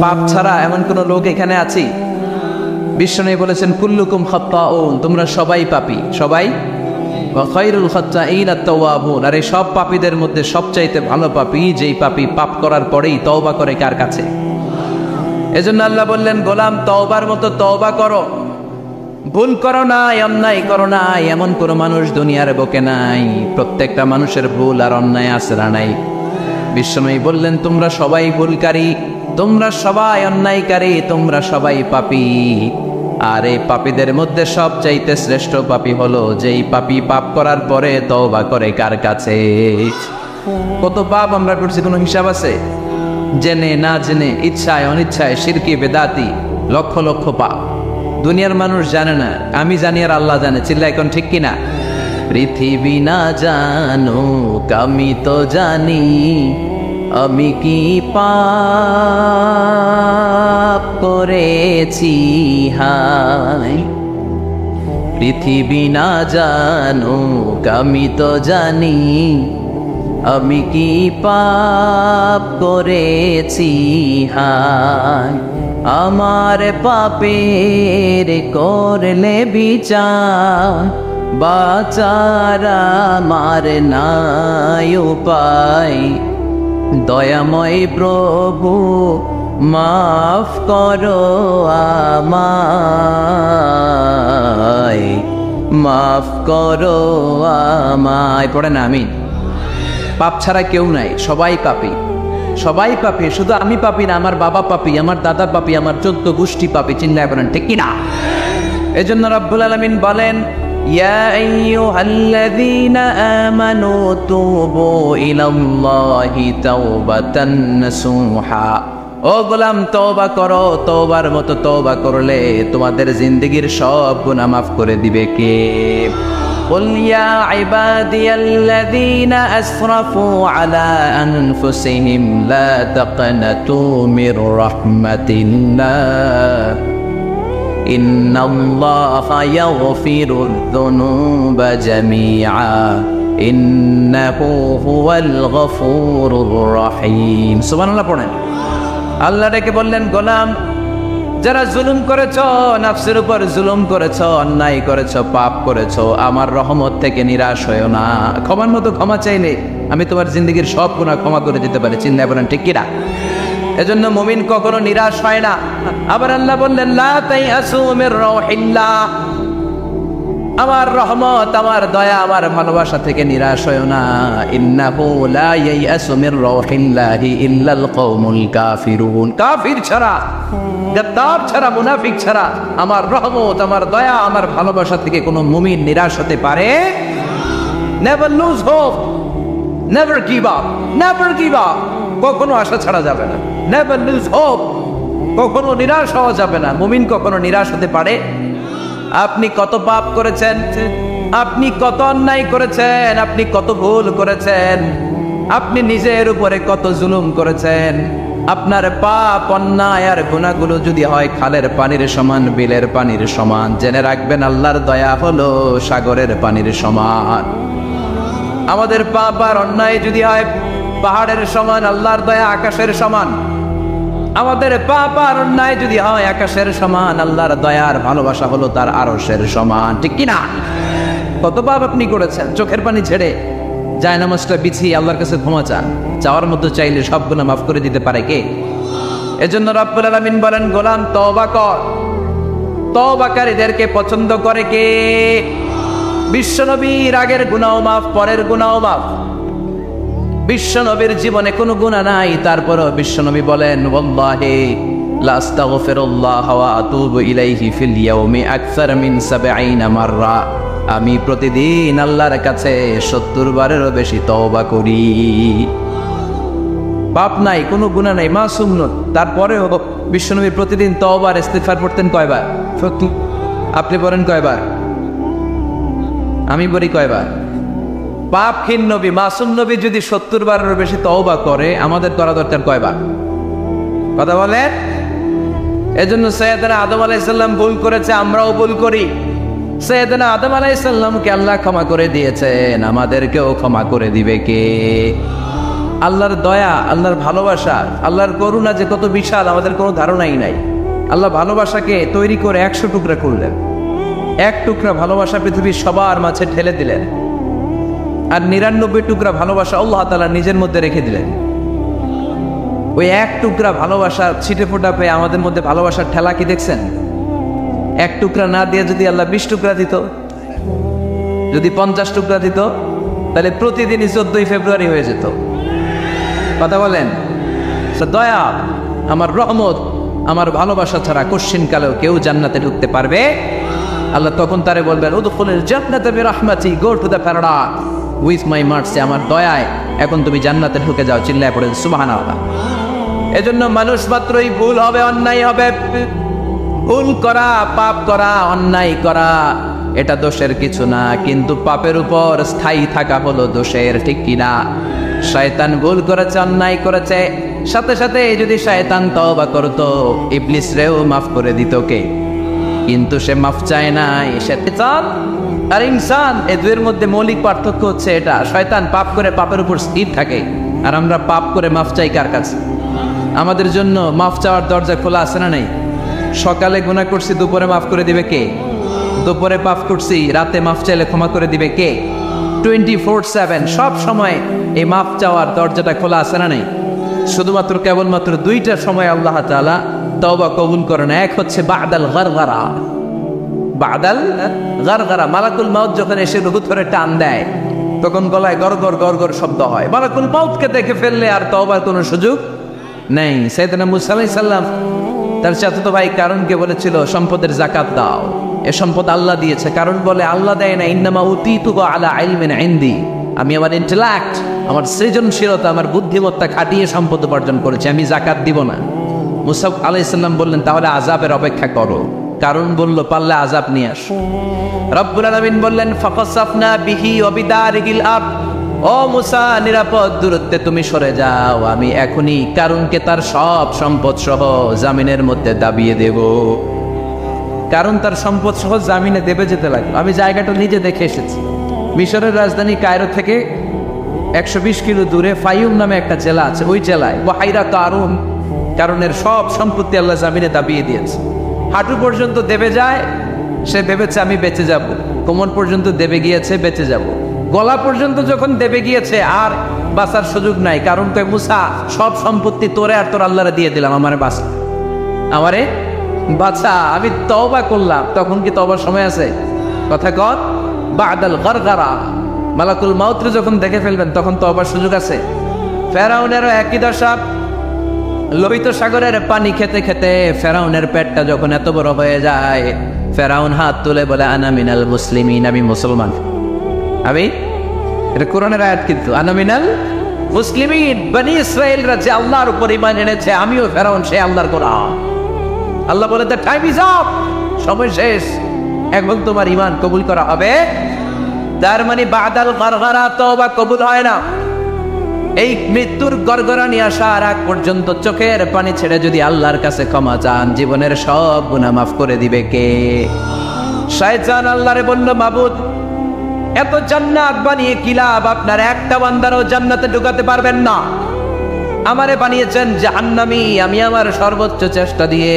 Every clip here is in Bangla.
পাপ ছাড়া এমন কোন লোক এখানে আছি? বিশ্বনবী বলেছেন কুল্লুকুম খাত্তাউন, তোমরা সবাই পাপী, সবাই। ওয়া খায়রুল খাত্তাইন আত-তাওয়াবুন, আর এই সব পাপীদের মধ্যে সবচাইতে ভালো পাপী যেই পাপী পাপ করার পরেই তওবা করে। কার কাছে? এজন্য আল্লাহ বললেন, গোলাম তওবার মতো তওবা করো, ভুল করো না, অন্যায় করো না, এমন কোন মানুষ দুনিয়ার বুকে নাই। প্রত্যেকটা মানুষের ভুল আর অন্যায় আছে না নাই? বিশ্বনবী বললেন, তোমরা সবাই ভুলকারী, তোমরা সবাই অন্যায়কারী, তোমরা সবাই পাপী। আর এই পাপীদের মধ্যে সবচাইতে শ্রেষ্ঠ পাপী হলো যেই পাপী পাপ করার পরে তওবা করে। কার কাছে? কত পাপ আমরা করছি, কোনো হিসাব আছে? জেনে না জেনে, ইচ্ছায় অনিচ্ছায়, শিরকি বেদাতি, লক্ষ লক্ষ পাপ। দুনিয়ার মানুষ জানে না, আমি জানি আর আল্লাহ জানে। চিল্লা এখন ঠিক কিনা? পৃথিবী না জানুক আমি তো জানি, আমি কি পাপ করেছি হায়। পৃথিবী না জানুক আমি তো জানি, আমি কি পাপ করেছি হায়। আমার পাপের করলে বিচার, বাঁচার আমার নাই উপায়। দয়াময় প্রভু মাফ করো আমায়, মাফ করো আমায়। পড়ে না আমিন। পাপ ছাড়া কেউ নাই, সবাই পাপী, সবাই পাপী। শুধু আমি পাপী না, আমার বাবা পাপী, আমার দাদা পাপী, আমার 14 গোষ্ঠী পাপী। চিন্তায় করেন ঠিক কিনা? এজন্য রব্বুল আলামিন বলেন, ইয়া আইয়ুহাল্লাযীনা আমানু তুবু ইলাল্লাহি তাওবাতান নাসুহা। ও গোলাম তওবা করো, তওবার মতো তওবা করলে তোমাদের জিন্দেগীর সব গুনাহ মাফ করে দিবে কে? قل يا عبادي الذين أسرفوا على أنفسهم لا تقنطوا من رحمة الله إن الله يغفر الذنوب جميعا إنه هو الغفور الرحيم। সুবহান আল্লাহ পড়েন। আল্লাহ ডেকে বললেন, গোলাম যারা জুলুম করেছ, নফসের উপর জুলুম করেছ, অন্যায় করেছ, পাপ করেছ, আমার রহমত থেকে নিরাশ হয়ো না। ক্ষমার মতো ক্ষমা চাইলে আমি তোমার জিন্দগির সব গুনাহ ক্ষমা করে দিতে পারি। চিন্তা করেন ঠিক কিনা? এজন্য মুমিন কখনো নিরাশ হয় না। আবার আল্লাহ বললেন, লা তাইয়াসু মির রাউহিল্লাহ, আমার রহমত, আমার দয়া, আমার ভালোবাসা থেকে নিরাশ হয়ো না। ইন্নাহু লা ইয়াইয়াসু মির রাউহিল্লাহি ইল্লাল কওমুল কাফিরুন। কাফির ছাড়া, গাদ্দার ছাড়া, মুনাফিক ছাড়া আমার রহমত, আমার দয়া, আমার ভালোবাসা থেকে কোনো মুমিন নিরাশ হতে পারে। Never lose hope, never give up, never give up. কখনো আশা ছাড়া যাবে না। নেভার লুজ হোপ, কখনো নিরাশ হওয়া যাবে না। মুমিন কখনো নিরাশ হতে পারে? আপনি কত পাপ করেছেন, আপনি কত অন্যায় করেছেন, আপনি কত ভুল করেছেন, আপনি নিজের উপরে কত জুলুম করেছেন। আপনার পাপ, অন্যায় আর গুনাহগুলো যদি হয় খালের পানির সমান, বিলের পানির সমান, জেনে রাখবেন আল্লাহর দয়া হলো সাগরের পানির সমান। আমাদের পাপ আর অন্যায় যদি হয় পাহাড়ের সমান, আল্লাহর দয়া আকাশের সমান। আমাদের পাপ আর অন্যায় যদি হয় আকাশের সমান, আল্লাহর দয়ার ভালোবাসা হলো তার আরশের সমান। ঠিক কিনা? কত পাপ আপনি করেছেন। চোখের পানি ছেড়ে জায়নামাজটা বিছিয়ে আল্লাহর কাছে ক্ষমা চান। চাওয়ার মতো চাইলে সব গুনাহ মাফ করে দিতে পারে কে? এজন্য রব্বুল আলামিন বলেন, গোলাম তওবা কর। তওবাকারীদেরকে পছন্দ করে কে? বিশ্বনবীর আগের গুনাহ মাফ, পরের গুনাহ মাফ। বিশ্বনবীর জীবনে কোনো গুনাহ নাই, তারপরও বিশ্বনবী বলেন, ওয়াল্লাহি লা আস্তাগফিরুল্লাহ ওয়া আতুবু ইলাইহি ফিল ইয়াউমি আকসার মিন ৭০ মাররা। আমি প্রতিদিন আল্লাহর কাছে ৭০ বারেরও বেশি তওবা করি। পাপ নাই, কোনো গুনাহ নাই, মাসুম নন, তারপরেও বিশ্বনবী প্রতিদিন তওবা আর ইস্তিগফার পড়তেন কয়বার? আপনি পড়েন কয়বার? আমি বলি কয়বার? পাপহীন নবী, মাসুম নবী যদি ৭০ বারেরও বেশি তওবা করে, আমাদের করা দরকার কয়বার? কথা বলেন। এজন্য সাইয়েদনা আদম আলাইহিস সালাম ভুল করেছে, আমরাও ভুল করি। সাইয়েদনা আদম আলাইহিস সালামকে আল্লাহ ক্ষমা করে দিয়েছেন, আমাদেরকেও ক্ষমা করে দিবে কে? আল্লাহর দয়া, আল্লাহর ভালোবাসা, আল্লাহর করুণা যে কত বিশাল আমাদের কোনো ধারণাই নাই। আল্লাহ ভালোবাসাকে তৈরি করে 100 টুকরা করলেন। এক টুকরা ভালোবাসা পৃথিবীর সবার মাঝে ঠেলে দিলেন, আর 99 টুকরা ভালোবাসা আল্লাহ তাআলা নিজের মধ্যে রেখে দিলেন। ওই এক টুকরা ভালোবাসা ছিটে ফোটা পেয়ে আমাদের মধ্যে ভালোবাসার ঠেলা কি দেখছেন? এক টুকরা না দিয়ে যদি আল্লাহ 20 টুকরা দিত, যদি 50 টুকরা দিত, তাহলে প্রতিদিনই 14 ফেব্রুয়ারি হয়ে যেত। কথা বলেন? দয়া, আমার রহমত, আমার ভালোবাসা ছাড়া কোশ্চিনকালেও কেউ জান্নাতে ঢুকতে পারবে? আল্লাহ তখন তারে বলবেন, উদখুলুল জান্নাতা বিরহমাতি, go to the paradise with my mercy, আমার দয়ায় এখন তুমি জান্নাতে ঢুকে যাও। চিল্লায় পড়েন সুবহানাল্লাহ। এজন্য মানুষ মাত্রই ভুল হবে, অন্যায় হবে। ভুল করা, পাপ করা, অন্যায় করা এটা দোষের কিছু না, কিন্তু পাপের উপর স্থায়ী থাকা হলো দোষের, ঠিক কিনা? শয়তান ভুল করেছে, অন্যায় করেছে, সাথে সাথে যদি শয়তান তওবা করতো, ইবলিস রেও মাফ করে দিত কে? কিন্তু সে মাফ চায় নাই। শয়তান আর ইনসান, এই দুয়ের মধ্যে মৌলিক পার্থক্য হচ্ছে এটা। শয়তান পাপ করে পাপের উপর স্থির থাকে, আর আমরা পাপ করে মাফ চাই কার কাছে? আমাদের জন্য মাফ চাওয়ার দরজা খোলা আছে না নেই? সকালে গুনাহ করছি, দুপুরে মাফ করে দিবে কে? দুপুরে পাপ করছি, রাতে মাফ চাইলে ক্ষমা করে দিবে কে? 24/7 সব সময় এই মাফ চাওয়ার দরজাটা খোলা আছে না নেই? শুধুমাত্র কেবলমাত্র 2টা সময় আল্লাহ তাআলা তওবা কবুল করেন। এক হচ্ছে বাদাল গারগারা, বাদাল গারগারা, মালাকুল মাউত যখন এসে রুহু ধরে টান দেয়, তখন গলায় গরগর গরগর শব্দ হয়। মালাকুল মাউতকে দেখে ফেললে আর তওবার কোনো সুযোগ নেই। সাইয়েদনা মুসা আলাইহিস সালাম তার চাচাতো ভাই কারণকে বলেছিল, সম্পদের যাকাত দাও, এ সম্পদ আল্লাহ দিয়েছে। কারণ বলে, আল্লাহ দেয় না, ইন্নামা উতীতুহু আলা ইলমিন ইনদি, আমি আমার ইন্টেলেক্ট, আমার সৃজনশীলতা, আমার বুদ্ধিমত্তা খাটিয়ে সম্পদ উপার্জন করেছি, আমি যাকাত দিব না। মুসা আলাইহিস সালাম বললেন, তাহলে আযাবের অপেক্ষা করো। কারণ বলল, পারলে আযাব নিয়ে আস। রব্বুল আলামিন বললেন, ফাকাসাফনা বিহি ওয়া বিদারিহিল আরদ, ও মুসা নিরাপদ দূরত্বে তুমি সরে যাও, আমি এখনই কারুনকে তার সব সম্পদ সহ জামিনের মধ্যে দাবিয়ে দেব। কারণ তার সম্পদ সহ জামিনে দেবে যেতে লাগলো। আমি জায়গাটা নিজে দেখে এসেছি। মিশরের রাজধানী কায়রো থেকে 120 কিলো দূরে ফাইউম নামে একটা জেলা আছে, ওই জেলায় ওয়াহাইরা কারুন, কারণের সব সম্পত্তি আল্লাহ জামিনে দাবিয়ে দিয়েছে। হাঁটু পর্যন্ত দেবে যায়, সে ভেবেছে আমি বেঁচে যাব। কোমর পর্যন্ত দেবে গিয়েছে, বেঁচে যাব। গলা পর্যন্ত যখন দেবে গিয়েছে, আর বাঁচার সুযোগ নাই। কারণ কয়, মুসা সব সম্পত্তি তোরে আর তোর আল্লাহরে দিয়ে দিলাম, আমারে বাঁচা, আমারে বাঁচা, আমি তওবা করলাম। তখন কি তওবার সময় আছে? কথা কর, বাদাল গারগারা, মালাকুল মাউত যখন দেখে ফেলবেন তখন তওবার সুযোগ আছে। ফেরাউনেরও একই দশা। লোহিত সাগরের পানি খেতে খেতে ফেরাউনের পেটটা যখন এত বড় হয়ে যায়, ফেরাউন হাত তুলে বলে, আনা মিনাল মুসলিমিন, আমি মুসলমান। আমি, এটা কোরআনের আয়াত কিন্তু, আনা মিনাল মুসলিমিন, বনি ইসরাইলরা যে আল্লাহর উপর ঈমান এনেছে, আমিও ফেরাউন সে আল্লাহর গোলাম। আল্লাহ বলে, দ্য টাইম ইজ আপ, সময় শেষ, এখন তোমার ঈমান কবুল করা হবে। তার মানে বাদাল গারগারা তওবা কবুল হয় না। এই মৃত্যুর গড়গড়ানি আসার আগ পর্যন্ত চোখের পানি ছেড়ে যদি আল্লাহর কাছে ক্ষমা চান, জীবনের সব গুনাহ মাফ করে দিবে কে? শয়তান আল্লাহরে বলল, মাবুদ এত জান্নাত বানিয়ে কি লাভ? আপনার একটা বান্দারও জান্নাতে ঢুকাতে পারবেন না। আমারে বানিয়েছেন জাহান্নামী, আমি আমার সর্বোচ্চ চেষ্টা দিয়ে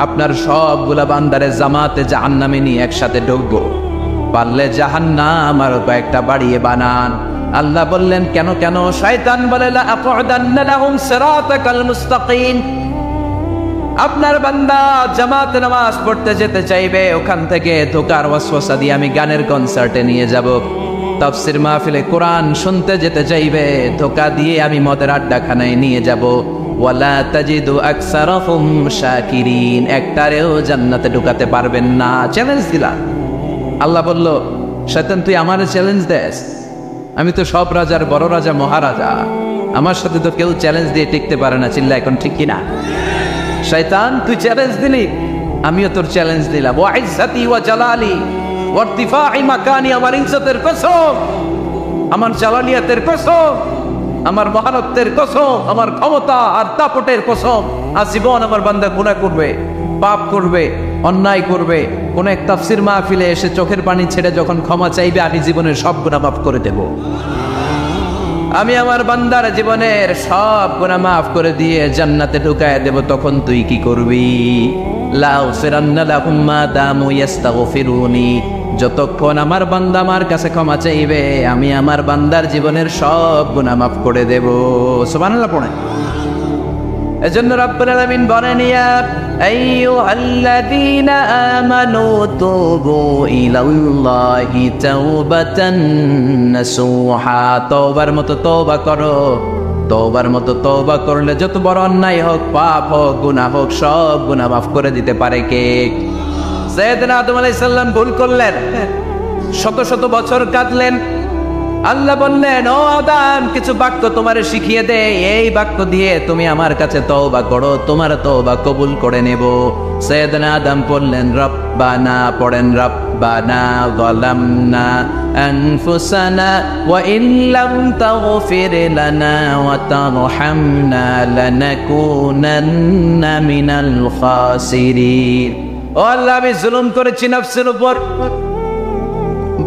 আপনার সবগুলা বান্দারে জামাতে জাহান্নামে নিয়ে একসাথে ঢুকবো। পারলে জাহান্নাম আরো কয়েকটা বাড়িয়ে বানান। আল্লাহ বললেন, কেন কেন? শয়তান বলে, লা আকুদান্না লাহুম সিরাতাকাল মুস্তাকিম, আপনার বান্দা জামাতে নামাজ পড়তে যেতে চাইবে, ওখান থেকে ধোকার ওয়াসওয়াসা দিয়ে আমি গানের কনসার্টে নিয়ে যাব। তাফসীর মাহফিলে কোরআন শুনতে যেতে চাইবে, ধোকা দিয়ে আমি মদের আড্ডাখানায় নিয়ে যাব। ওয়ালা তাজিদু আকসারাহুম শাকিরিন, একটারেও জান্নাতে ঢুকাতে পারবেন না। চ্যালেঞ্জ দিলাম। আল্লাহ বলল, শয়তান তুই আমারে চ্যালেঞ্জ দেস? আমি তো সব রাজার বড় রাজা, মহারাজা, আমার সাথে তো কেউ চ্যালেঞ্জ দিয়ে টিকতে পারে না। চিল্লা এখন ঠিক কিনা? শয়তান তুই চ্যালেঞ্জ দিলি, আমিও তোর চ্যালেঞ্জ দিলাম। ওয়া ইজ্জতি ওয়া জালালি ওয়া ইরতিফাই মাকানি, আমার ইজ্জতের কসম, আমার জালালিয়াতের কসম, আমার মহানত্বের কসম, আমার ক্ষমতা আর দাপটের কসম, আজীবন আমার বান্দা গুনাহ করবে, পাপ করবে, অন্যায় করবে, কোন এক তাফসীর মাহফিলে এসে চোখের পানি ছেড়ে যখন ক্ষমা চাইবে, আমি জীবনের সব গুনাহ মাফ করে দেব। আমি আমার বান্দার জীবনের সব গুনাহ মাফ করে দিয়ে জান্নাতে ঢুকায় দেব, তখন তুই কি করবি? লাউফিরান্না লাহুম মা দামু ইস্তাগফিরুনি, যতক্ষণ আমার বান্দা আমার কাছে ক্ষমা চাইবে আমি আমার বান্দার জীবনের সব গুনাহ মাফ করে দেব। সুবহানাল্লাহ পড়েন। এজন্য রব্বুল আলামিন বলেন, ইয়া আইয়ুহাল্লাযীনা আমানু তুবু ইলাল্লাহি তাওবাতান নাসুহা, তওবার মতো তওবা করো। তওবার মতো তওবা করলে যত বড় অন্যায় হোক, পাপ হোক, গুনাহ হোক, সব গুনাহ মাফ করে দিতে পারে কে? সাইয়েদনা আদম আলাইহিস সালাম ভুল করলেন, শত শত বছর কাঁদলেন। আল্লাহ বললেন, ও আদম, কিছু বাক্য তোমারে শিখিয়ে দে, এই বাক্য দিয়ে তুমি আমার কাছে তওবা করো, তোমার তওবা কবুল করে নেব। সাইয়েদনা আদম বললেন, রব্বানা, পড়েন, রব্বানা যালামনা আনফুসানা ওয়া ইন লাম তাগফির লানা ওয়া তারহামনা লানাকুনান্না মিনাল খাসিরিন। ও আল্লাহ, আমি জুলুম করেছি নফসের উপর,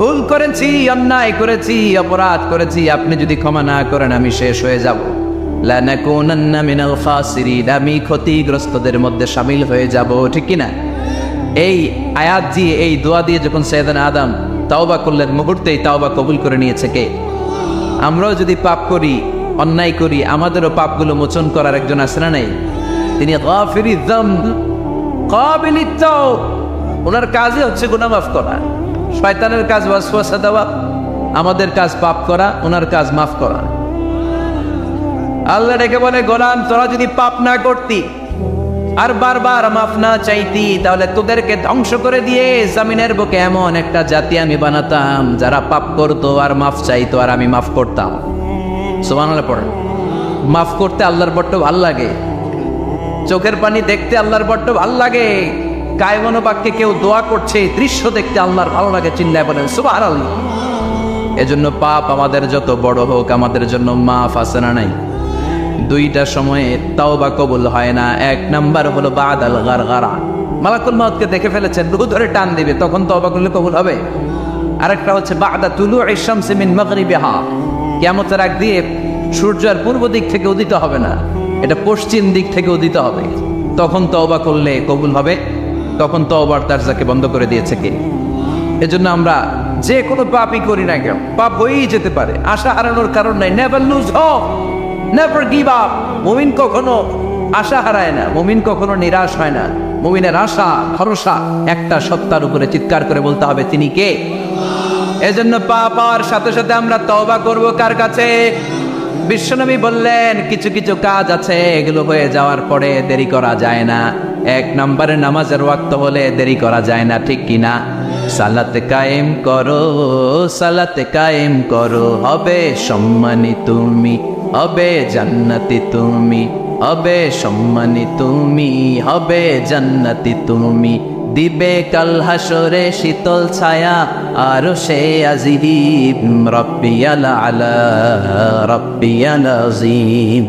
ভুল করেছি, অন্যায় করেছি, অপরাধ করেছি, আপনি যদি ক্ষমা না করেন আমি শেষ হয়ে যাব। লানাকুনান্না মিনাল খাসিরিন, আমি ক্ষতিগ্রস্তদের মধ্যে শামিল হয়ে যাব, ঠিক কি না? এই আয়াত দিয়ে, এই দোয়া দিয়ে যখন সাইয়েদনা আদম তাওবা করলেন, মুহূর্তেই তাওবা কবুল করে নিয়েছে কে? আমরাও যদি পাপ করি, অন্যায় করি, আমাদেরও পাপগুলো মোচন করার একজন আছে না নাই? তিনি গাফিরিয যামব কাবিলিত তাওব, ওনার কাজই হচ্ছে গুনাহ মাফ করা। শয়তানের কাজ ওয়াসওয়াসা দেওয়া, আমাদের কাজ পাপ করা, ওনার কাজ মাফ করা। আল্লাহ ডেকে বলে, গোলাম, তোরা যদি পাপ না করতি আর বারবার মাফ না চাইতি, তাহলে তোদেরকে ধ্বংস করে দিয়ে জমিনের বুকে এমন একটা জাতি আমি বানাতাম যারা পাপ করতো আর মাফ চাইতো, আর আমি মাফ করতাম। সুবহানাল্লাহ পড়েন। মাফ করতে আল্লাহর বড্ড ভাল লাগে, চোখের পানি দেখতে আল্লাহর বড্ড ভাল লাগে, কায়মনো বাক্যে কেউ দোয়া করছে দৃশ্য দেখতে আল্লাহর ভালো লাগে, চিল্লায় বলেন সুবহানাল্লাহ। এজন্য পাপ আমাদের যত বড় হোক, আমাদের জন্য মাফ আছে না নাই? দুইটা সময়ে তাওবা কবুল হয় না। এক নাম্বার হলো বাদাল গারগারা, মালাকুল মউতকে দেখে ফেলেছেন, রূহ ধরে টান দিবে, তখন তাওবা করলে কবুল হবে। আরেকটা হচ্ছে বাদা তুলুই শামসি মিন মাগরিবিহা, কিয়ামতের আগ দিয়ে সূর্য আর পূর্ব দিক থেকে উদিত হবে না, এটা পশ্চিম দিক থেকে উদিত হবে, তখন তওবা করলে কবুল হবে। তখন তওবার দরজাকে বন্ধ করে দিয়েছে কে? এজন্য আমরা যে কোনো পাপই করি না কেন, পাপ হয়েই যেতে পারে, আশা হারানোর কারণ নাই। Never lose hope, never give up. মুমিন কখনো আশা হারায় না, মুমিন কখনো নিরাশ হয় না। মুমিনের আশা ভরসা একটা সত্তার উপরে, চিৎকার করে বলতে হবে তিনি কে? এজন্য পাপ হওয়ার সাথে সাথে আমরা তওবা করব কার কাছে? বিশ্বনবী বললেন, কিছু কিছু কাজ আছে এগুলো হয়ে যাওয়ার পরে দেরি করা যায় না। এক নম্বরে নামাজের ওয়াক্ত হলে দেরি করা যায় না, ঠিক কিনা? সালাতে কায়েম করো, সালাতে কায়েম করো, হবে সম্মানী তুমি, হবে জান্নাতি তুমি, হবে সম্মানী তুমি, হবে জান্নাতি তুমি, দিবে কাল হাসরে শীতল ছায়া আর সে আজিম, রব্বিয়াল আলা রব্বিয়াল আযীম,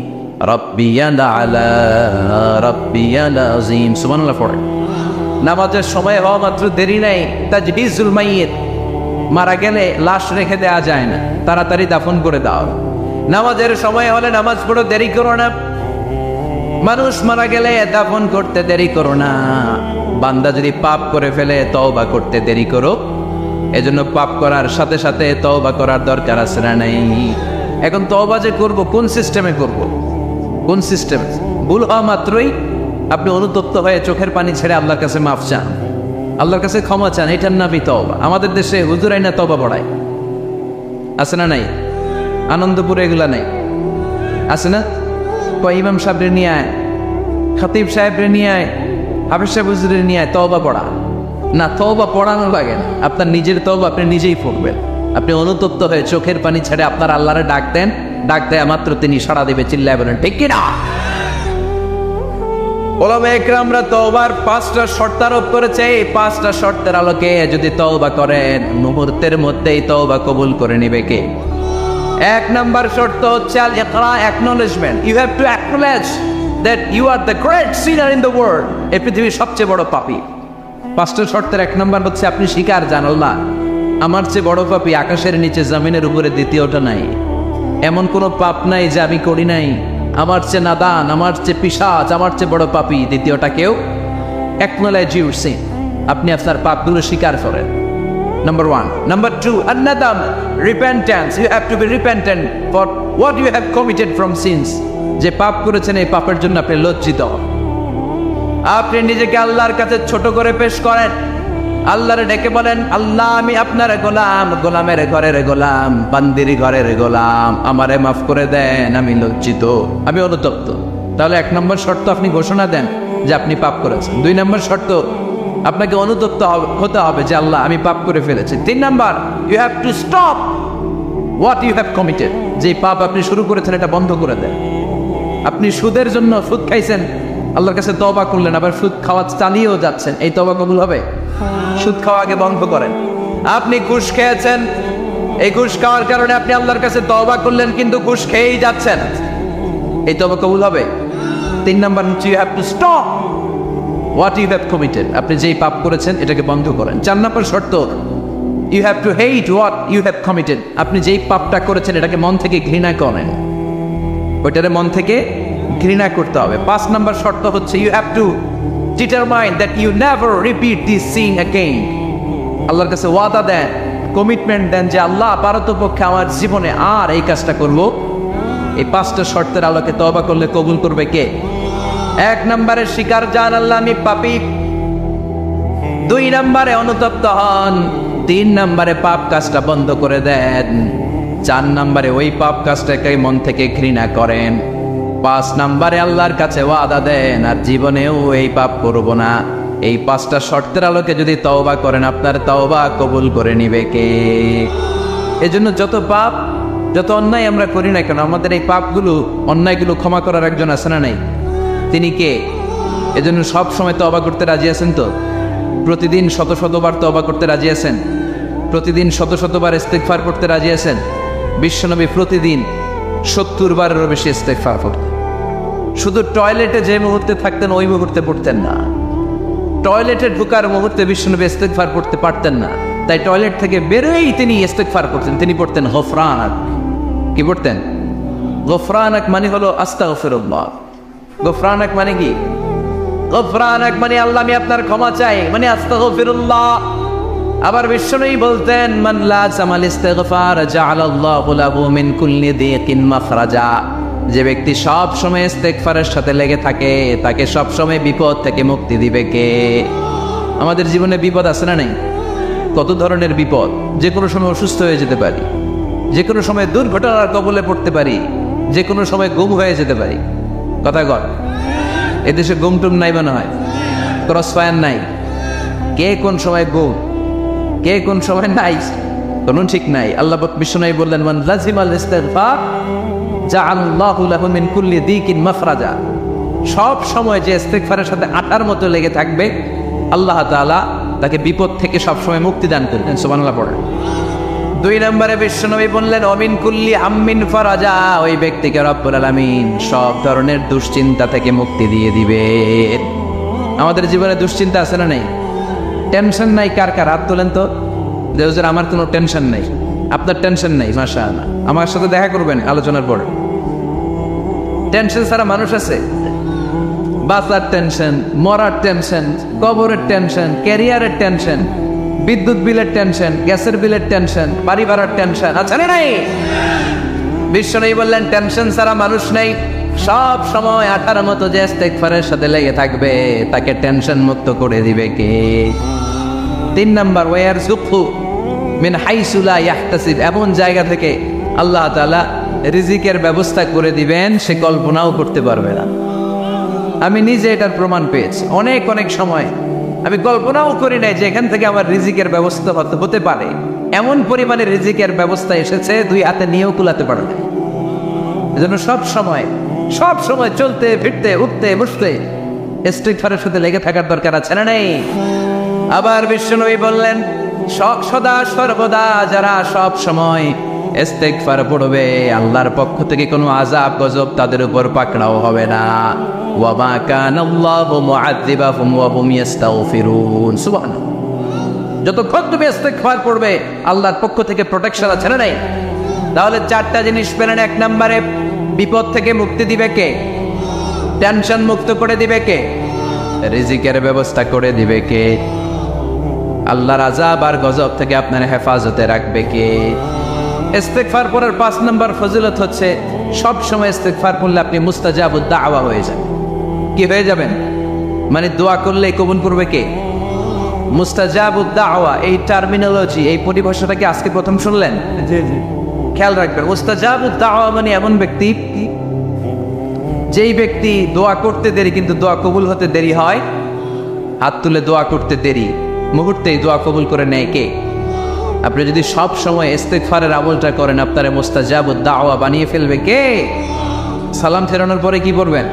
রব্বিয়াল আলা রব্বিয়াল আযীম। সুবহানাল্লাহ পড়ে। নামাজের সময় হওয়া মাত্র দেরি নাই, তাজহিজুল মাইয়িত, মারা গেলে লাশ রেখে দেওয়া যায় না, তাড়াতাড়ি দাফন করে দাও। নামাজের সময় হলে নামাজ পড়ো, দেরি করো না। মানুষ মারা গেলে দাফন করতে দেরি করো না। বান্দা যদি পাপ করে ফেলে তওবা করতে দেরি করো। এজন্য পাপ করার সাথে সাথে তওবা করার দরকার আছে না নাই? এখন তওবা যে করব, কোন সিস্টেমে করব? কোন সিস্টেমে? ভুল হওয়া মাত্রই আপনি অনুতপ্ত হয়ে চোখের পানি ছেড়ে আল্লাহর কাছে মাফ চান, আল্লাহর কাছে ক্ষমা চান, এটার নামই তওবা। আমাদের দেশে হুজুর আইনা তওবা পড়ায়, আছে না নাই? আনন্দপুরে এগুলা নাই, আছে না? ইমাম সাহেবরে নিয়ে আয়, খতিব সাহেবরে নিয়ে আয়, হাফেজ সাহেব হুজুরে নিয়ে আয়, তওবা পড়া না। তওবা পড়ানো লাগে না, আপনার নিজের তওবা আপনি নিজেই পড়বেন। আপনি অনুতপ্ত হয়ে চোখের পানি ছেড়ে আপনার আল্লাহরে ডাক দেন, ডাক দেয়া মাত্র তিনি সাড়া দেবে, চিল্লায় বলেন ঠিক কিনা? ওলামায়ে ইকরামরা তওবার 5টা শর্ত আরোপ করেছে। এই 5টা শর্তের আলোকে যদি তওবা করেন, মুহূর্তের মধ্যেই তওবা কবুল করে নেবে কে? এক নাম্বার শর্ত হচ্ছে আল ইকরা, acknowledgement. You have to acknowledge that you are the great sinner in the world, এই পৃথিবীর সবচেয়ে বড় পাপী। 5টা শর্তের এক নাম্বার হচ্ছে আপনি স্বীকার জান, আল্লাহ আমার চেয়ে বড় পাপী আকাশের নিচে জমিনের উপরে দ্বিতীয়টা নাই। এমন কোনো পাপ নাই যে আমি করি নাই, আমার চেয়ে নাদান, আমার চেয়ে পিশাচ, আমার চেয়ে বড় পাপী দ্বিতীয়টা কেউ। অ্যাকনোলেজ ইউর সিন, আপনি আপনার পাপগুলো স্বীকার করেন। Number 1. Number 2, an-nadam, repentance. You have to be repentant for what you have committed from sins. যে পাপ করেছেন এই পাপের জন্য আপনি লজ্জিত। আপনি নিজেকে আল্লাহর কাছে ছোট করে পেশ করেন, আল্লাহরে ডেকে বলেন, আল্লাহ আমি আপনার গোলাম, গোলামের ঘরের গোলাম, বান্দির ঘরের গোলাম, আমারে মাফ করে দেন, আমি লজ্জিত, আমি অনুতপ্ত। তাহলে 1 নম্বর শর্ত আপনি ঘোষণা দেন যে আপনি পাপ করেছেন। 2 নম্বর শর্ত আপনাকে অনুতপ্ত হতে হবে যে আল্লাহ আমি পাপ করে ফেলেছি। 3 number, you have to stop what you have committed. যে পাপ আপনি শুরু করেছেন এটা বন্ধ করে দেন। আপনি সুদের জন্য সুদ খাইছেন, আল্লাহর কাছে তওবা করলেন, আবার সুদ খাওয়া চালিয়েও যাচ্ছেন, এই তওবা কবুল হবে? সুদ খাওয়া আগে বন্ধ করেন। আপনি ঘুষ খেয়েছেন, এই ঘুষ খাওয়ার কারণে আপনি আল্লাহর কাছে তওবা করলেন কিন্তু ঘুষ খেয়েই যাচ্ছেন, এই তওবা কবুল হবে? 3 নাম্বার হচ্ছে you have to stop what you have committed. আপনি যেই পাপ করেছেন এটাকে বন্ধ করেন। 4 নম্বর শর্ত, you have to hate what you have committed. আপনি যেই পাপটা করেছেন এটাকে মন থেকে ঘৃণা করেন, ওইটারে মন থেকে ঘৃণা করতে হবে। 5 নম্বর শর্ত হচ্ছে you have to determine that you never repeat this sin again. আল্লাহর কাছে ওয়াদা দেন, কমিটমেন্ট দেন যে আল্লাহ পারতপক্ষে আমার জীবনে আর এই কাজটা করব। এই 5টা শর্তের আলোকে তওবা করলে কবুল করবে কে? 1 নম্বরে স্বীকার জান আল্লাহ আমি পাপী, 2 নম্বরে অনুতপ্ত হন, 3 নম্বরে পাপ কাজটা বন্ধ করে দেন, 4 নম্বরে ওই পাপ কাজটাকে মন থেকে ঘৃণা করেন, 5 নম্বরে আল্লাহর কাছে ওয়াদা দেন আর জীবনেও এই পাপ করব না। এই 5টা শর্তের আলোকে যদি তওবা করেন আপনার তওবা কবুল করে নিবে কে? এজন্য যত পাপ যত অন্যায় আমরা করি না কেন, আমাদের এই পাপগুলো অন্যায়গুলো ক্ষমা করার একজন আছে না নাই? তিনি কে? এজন্য সব সময় তওবা করতে রাজি আছেন তো? প্রতিদিন শত শতবার তওবা করতে রাজি আছেন? প্রতিদিন শত শতবার ইস্তেগফার করতে রাজি আছেন? বিশ্বনবী প্রতিদিন 70 বারেরও বেশি ইস্তেগফার করতেন। শুধু টয়লেটে যে মুহূর্তে থাকতেন ওই মুহূর্তে পড়তেন না, টয়লেটে ঢোকার মুহূর্তে বিশ্বনবী ইস্তেগফার করতে পারতেন না, তাই টয়লেট থেকে বেরোই তিনি ইস্তেগফার করতেন। তিনি পড়তেন গফরানাক। কি পড়তেন? গফরানাক মানে হলো আস্তাগফিরুল্লাহ। গফরানাক মানে কি? গফরানাক মানে আল্লাহ আমি আপনার ক্ষমা চাই, মানে আস্তাগফিরুল্লাহ। আবার বিশ্বনবী বলতেন মান লাযামাল ইস্তিগফার জাআলাল্লাহু লাহু মিন কুল্লি দিকিন মাখরাজা। যে ব্যক্তি সব সময় ইস্তেগফারের সাথে লেগে থাকে তাকে সব সময় বিপদ থেকে মুক্তি দিবে কে? আমাদের জীবনে বিপদ আছে না নাই? কত ধরনের বিপদ। যে কোনো সময় অসুস্থ হয়ে যেতে পারি, যে কোনো সময় দুর্ঘটনার কবলে পড়তে পারি, যে কোনো সময় গুম হয়ে যেতে পারি। কথা কর, এদেশে গুম টুম নাই মনে হয়, ক্রস ফায়ার নাই, কে কোন সময় গুম, কে কোন সময় নাই, কোনো ঠিক নাই। আল্লাহ বিশ্বনবী বললেন মান লাজিমাল ইস্তিগফার জাআলাল্লাহু লাহু মিন কুল্লি দিকিন মাখরাজা। সব সময় যে ইস্তিগফারের সাথে আটার মতো লেগে থাকবে আল্লাহ তাআলা তাকে বিপদ থেকে সব সময় মুক্তি দান করবেন। সুবহানাল্লাহ পড়েন। 2 নম্বরে বিশ্বনবী বললেন অমিন কুল্লি হাম্মিন ফারাজা। ওই ব্যক্তিকে রব্বুল আলামিন সব ধরনের দুশ্চিন্তা থেকে মুক্তি দিয়ে দিবেন। আমাদের জীবনে দুশ্চিন্তা আছে না নাই? টেনশন নাই কার কার? হাত তোলেন তো। যে হুজুর আমার কোনো টেনশন নাই। আপনার টেনশন নাই, মাশাআল্লাহ। আমার সাথে দেখা করবেন আলোচনার পর। টেনশন ছাড়া মানুষ আছে? বাঁচার টেনশন, মরার টেনশন, কবরের টেনশন, ক্যারিয়ারের টেনশন, বিদ্যুৎ বিলের টেনশন, গ্যাসের বিলের টেনশন, বাড়ি ভাড়ার টেনশন আছে না নাই? বিশ্বনবী বললেন টেনশন ছাড়া মানুষ নেই। সব সময় আঠার মতো যে ইস্তেগফারের সাথে লেগে থাকবে তাকে টেনশন মুক্ত করে দিবে কে? 3 নাম্বার ওয়ারযুকহু মিন হাইসু লা ইয়াহতাসিব। এমন জায়গা থেকে আল্লাহ তাআলা রিজিকের ব্যবস্থা করে দিবেন সে কল্পনাও করতে পারবে না। আমি নিজে এটার প্রমাণ পেয়েছি। অনেক অনেক সময় আমি কল্পনাও করি নাই যে এখান থেকে আমার রিজিকের ব্যবস্থা হতে পারে। এমন পরিমাণে রিজিকের ব্যবস্থা এসেছে 2 হাতে নিয়েও কুলাতে পারে না। এজন্য সব সময় চলতে ফিরতে উঠতে বসতে ইস্তিগফারের সাথে লেগে থাকার দরকার আছে না নেই? আবার বিশ্বনবী বললেন সদা সর্বদা যারা সব সময় ইস্তিগফার পড়বে আল্লাহর পক্ষ থেকে কোনো আযাব গজব তাদের উপর পাকড়াও হবে না। ওয়া মা কানাল্লাহু মুআযযিবাহুম ওয়া হুম ইস্তাগফিরুন। সুবহানাল্লাহ। যতক্ষণ তুমি ইস্তিগফার পড়বে আল্লাহর পক্ষ থেকে প্রোটেকশন আছে না নাই? তাহলে চারটা জিনিস পেলেন। এক নম্বরে বিপদ থেকে মুক্তি দিবে কে? টেনশন মুক্ত করে দিবে কে? রিজিকের ব্যবস্থা করে দিবে কে? আল্লাহর আযাব আর গজব থেকে আপনার হেফাজতে রাখবে কে? ইস্তিগফার পড়ার 5 নম্বর ফজিলত হচ্ছে সব সময় ইস্তিগফার করলে আপনি মুস্তাজাবুদ দাওয়া হয়ে যাবেন। কি হয়ে যাবেন? মানে দোয়া করলে কবুল করবে কে? মুস্তাজাবুদ দাওয়া, এই টার্মিনোলজি, এই পরিভাষাটা কি আজকে প্রথম শুনলেন? জি জি। খেয়াল রাখবেন, মুস্তাজাবুদ দাওয়া মানে এমন ব্যক্তি যেই ব্যক্তি দোয়া করতে দেরি কিন্তু দোয়া কবুল হতে দেরি হয়। হাত তুলে দোয়া করতে দেরি, মুহূর্তেই দোয়া কবুল করে নেয় কে? আপনি যদি সব সময় ইস্তিগফারের আমলটা করেন, আপনারে মুস্তাজাবুদ দাওয়া বানিয়ে ফেলবে কে? সালাম ফেরানোর পরে কি করবেন?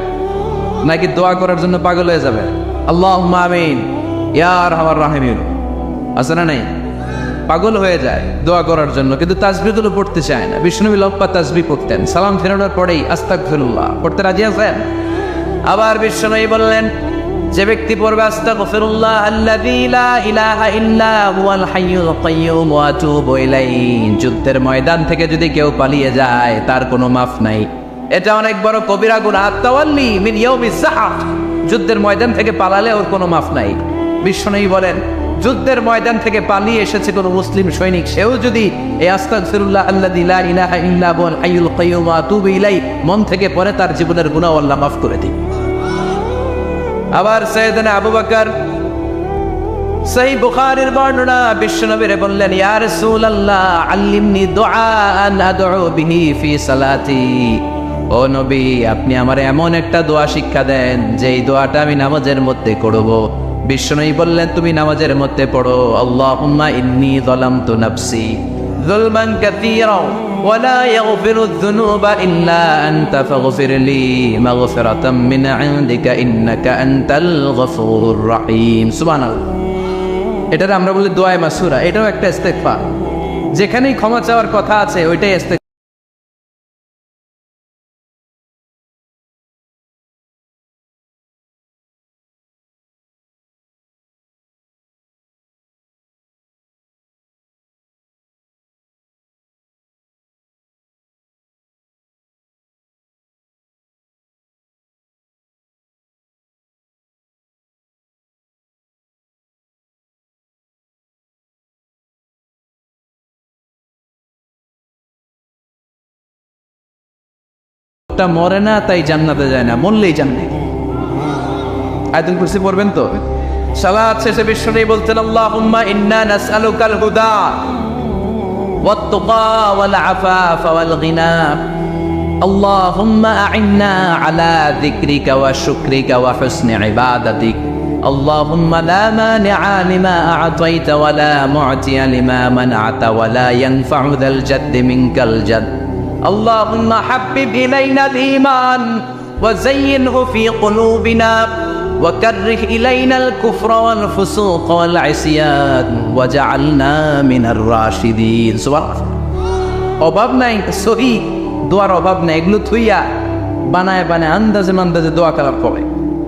নাকি দোয়া করার জন্য পাগল হয়ে যাবে? আল্লাহুম্মা আমিন ইয়া আরহামার রাহিমিন, আছে না নাই? পাগল হয়ে যায় দোয়া করার জন্য, কিন্তু তাসবিহগুলো পড়তে চায় না। বিষ্ণুবী লম্বা তাসবিহ পড়তেন, সালাম ফেরানোর পরেই আস্তাগফিরুল্লাহ পড়তে রাজি আছেন? আবার বিষ্ণুবী বললেন, যে ব্যক্তি পড়বে আস্তাগফিরুল্লাহ আল্লাযী লা ইলাহা ইল্লা হুয়াল হাইয়ুল কাইয়্যুম ওয়া আতুবু ইলাইহি, যুদ্ধের ময়দান থেকে যদি কেউ পালিয়ে যায় তার কোনো মাফ নাই। এটা অনেক বড় কবিরা গুনাহ। তাওয়াল্লি মিন ইয়াউমিস সাহাফ, যুদ্ধের ময়দান থেকে পালালে ওর কোনো মাফ নাই। বিষ্ণুবী বলেন, যুদ্ধের ময়দান থেকে পালিয়ে এসেছে কোনো মুসলিম সৈনিক, সেও যদি এই আস্তাগফিরুল্লাহ আল্লাযী লা ইলাহা ইল্লা হুয়াল হাইয়ুল কাইয়্যুম ওয়া আতুবু ইলাইহি মন থেকে পড়ে, তার জীবনের গুনাহ আল্লাহ মাফ করে দিবেন। আবার সাইয়েদনা আবু বকর, সহিহ বুখারীর বর্ণনা, বিশ্বনবীরে বললেন, ইয়া রাসূলুল্লাহ আল্লিমনি দুআআন আদউ বিহি ফি সালাতি, ও নবী আপনি আমারে এমন একটা দোয়া শিক্ষা দেন যেই দোয়াটা আমি নামাজের মধ্যে করব। বিশ্বনবী বললেন, তুমি নামাজের মধ্যে পড়ো, আল্লাহুম্মা ইন্নী যালামতু নাফসি যুলমান কাসীরা ওয়া লা ইয়াগফিরুয যুনুবা ইল্লা আনতা ফাগফির লি মাগফিরাতাম মিন ইনদিকা ইন্নাকা আনতাল গফুরুর রহিম। সুবহানাল্লাহ। এটার আমরা বলি দোয়ায়ে মাসুরা, এটাও একটা ইস্তিগফার। যেখানেই ক্ষমা চাওয়ার কথা আছে ওইটাই ইস্তিগফার। মরে না তাই জান্নাতে যায় না, মরলেই জান্নাত। আয়াতুল কুরসি পড়বেন তো। সালাত শেষে বিশ্বনবী বলতেন, আল্লাহুম্মা ইন্না নাসআলুকাল হুদা ওয়াত তুকা ওয়াল আফাফা ওয়াল গিনা, আল্লাহুম্মা আ'ইন্না আলা যিকরিকা ওয়া শুকরিকা ওয়া হুসনি ইবাদাতিক, আল্লাহুম্মা লা মানিআ লিমা আ'তাইতা ওয়া লা মু'তিয়া লিমা মানআতা ওয়া লা ইয়ানফা'ু যাল জাদ্দি মিনকাল জাদ, اللهم حبب إلينا الإيمان وزينه في قلوبنا وكره إلينا الكفر والفسوق والعصيان وجعلنا من الراشدين. سبحان الله. অভাব নাই, সহি দোয়ার অভাব নাই, এগুলো থুইয়া বানায় বানায় আন্দাজে মান্দাজে দোয়া কালাম পড়ে।